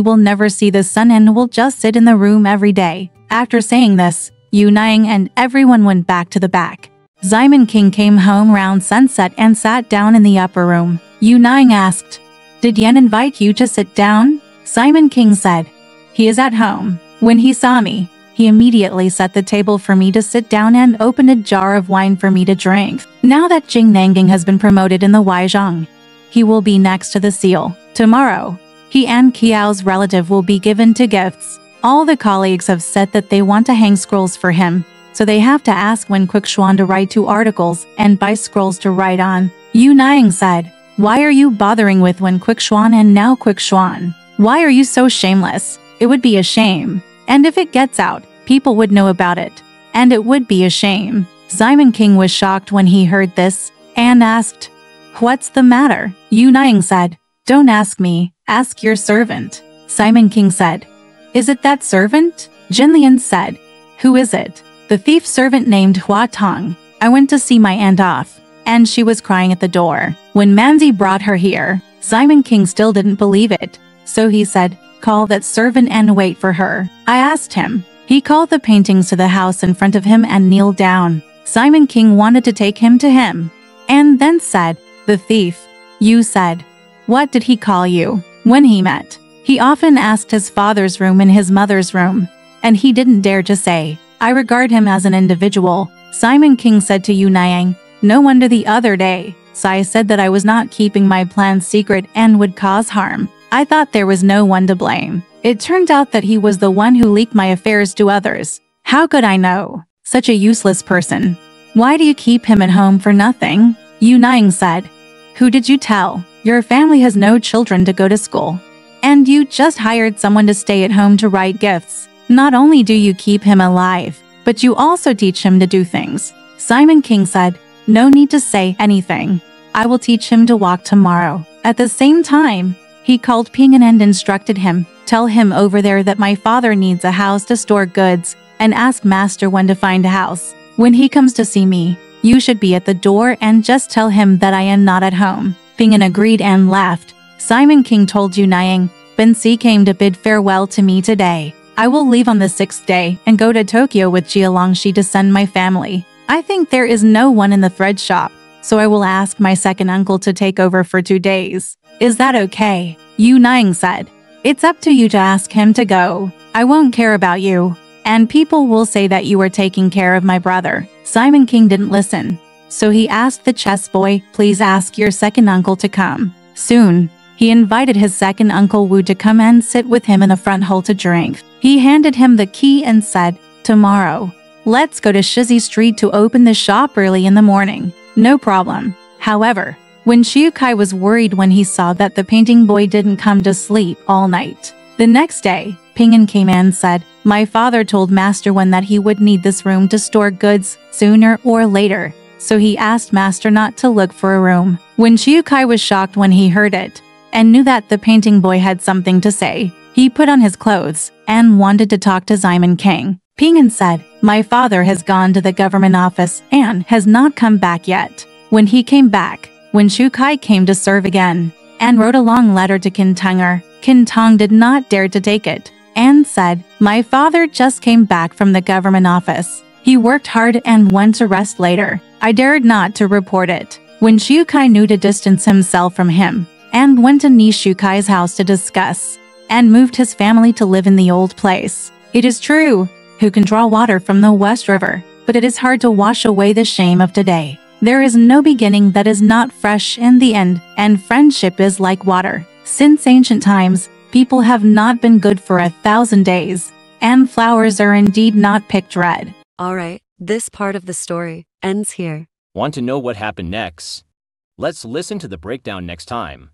will never see the sun and will just sit in the room every day. After saying this, Yu Niang and everyone went back to the back. Simon King came home round sunset and sat down in the upper room. Yu Niang asked, did Yan invite you to sit down? Simon King said, he is at home. When he saw me, he immediately set the table for me to sit down and opened a jar of wine for me to drink. Now that Jing Nangang has been promoted in the Weizhong, he will be next to the seal. Tomorrow, he and Kiao's relative will be given to gifts. All the colleagues have said that they want to hang scrolls for him, so they have to ask Wen Quickshuan to write 2 articles and buy scrolls to write on. Yu Niang said, why are you bothering with Wen Quickshuan and now Quickshuan? Why are you so shameless? It would be a shame. And if it gets out, people would know about it. And it would be a shame. Simon King was shocked when he heard this and asked, what's the matter? Yu Niang said, don't ask me, ask your servant. Simon King said, is it that servant? Jinlian said, who is it? The thief servant named Hua Tong. I went to see my aunt off, and she was crying at the door. When Manzi brought her here, Simon King still didn't believe it, so he said, call that servant and wait for her. I asked him. He called the paintings to the house in front of him and kneeled down. Simon King wanted to take him to him, and then said, the thief. You said, what did he call you? When he met, he often asked his father's room and his mother's room, and he didn't dare to say, I regard him as an individual. Simon King said to Yu Niang, no wonder the other day, Sai said that I was not keeping my plans secret and would cause harm. I thought there was no one to blame. It turned out that he was the one who leaked my affairs to others. How could I know? Such a useless person. Why do you keep him at home for nothing? Yu Niang said, who did you tell? Your family has no children to go to school. And you just hired someone to stay at home to write gifts. Not only do you keep him alive, but you also teach him to do things. Simon King said, "No need to say anything. I will teach him to walk tomorrow." At the same time, he called Ping and instructed him, "Tell him over there that my father needs a house to store goods, and ask master when to find a house. When he comes to see me, you should be at the door and just tell him that I am not at home." Ping An agreed and left. Simon King told Yu Niang, "Ben Si came to bid farewell to me today. I will leave on the 6th day and go to Tokyo with Jia Longxi to send my family. I think there is no one in the thread shop, so I will ask my second uncle to take over for 2 days. Is that okay?" Yu Niang said, "It's up to you to ask him to go. I won't care about you, and people will say that you are taking care of my brother." Simon King didn't listen, so he asked the chess boy, "Please ask your second uncle to come." Soon, he invited his second uncle Wu to come and sit with him in the front hall to drink. He handed him the key and said, "Tomorrow, let's go to Shizi Street to open the shop early in the morning." No problem. However, when Xiu Kai was worried when he saw that the painting boy didn't come to sleep all night. The next day, Ping An came and said, "My father told Master Wen that he would need this room to store goods sooner or later, so he asked Master not to look for a room." When Xiu Kai was shocked when he heard it, and knew that the painting boy had something to say, he put on his clothes and wanted to talk to Simon King. Ping An said, "My father has gone to the government office and has not come back yet." When he came back, when Xiu Kai came to serve again, and wrote a long letter to Qin Tonger, Qin Tong did not dare to take it, and said, "My father just came back from the government office. He worked hard and went to rest later. I dared not to report it." When Xiu Kai knew to distance himself from him, and went to Ni Xiu Kai's house to discuss, and moved his family to live in the old place. It is true, who can draw water from the West River, but it is hard to wash away the shame of today. There is no beginning that is not fresh in the end, and friendship is like water. Since ancient times, people have not been good for 1,000 days, and flowers are indeed not picked red.
Alright, this part of the story ends here.
Want to know what happened next? Let's listen to the breakdown next time.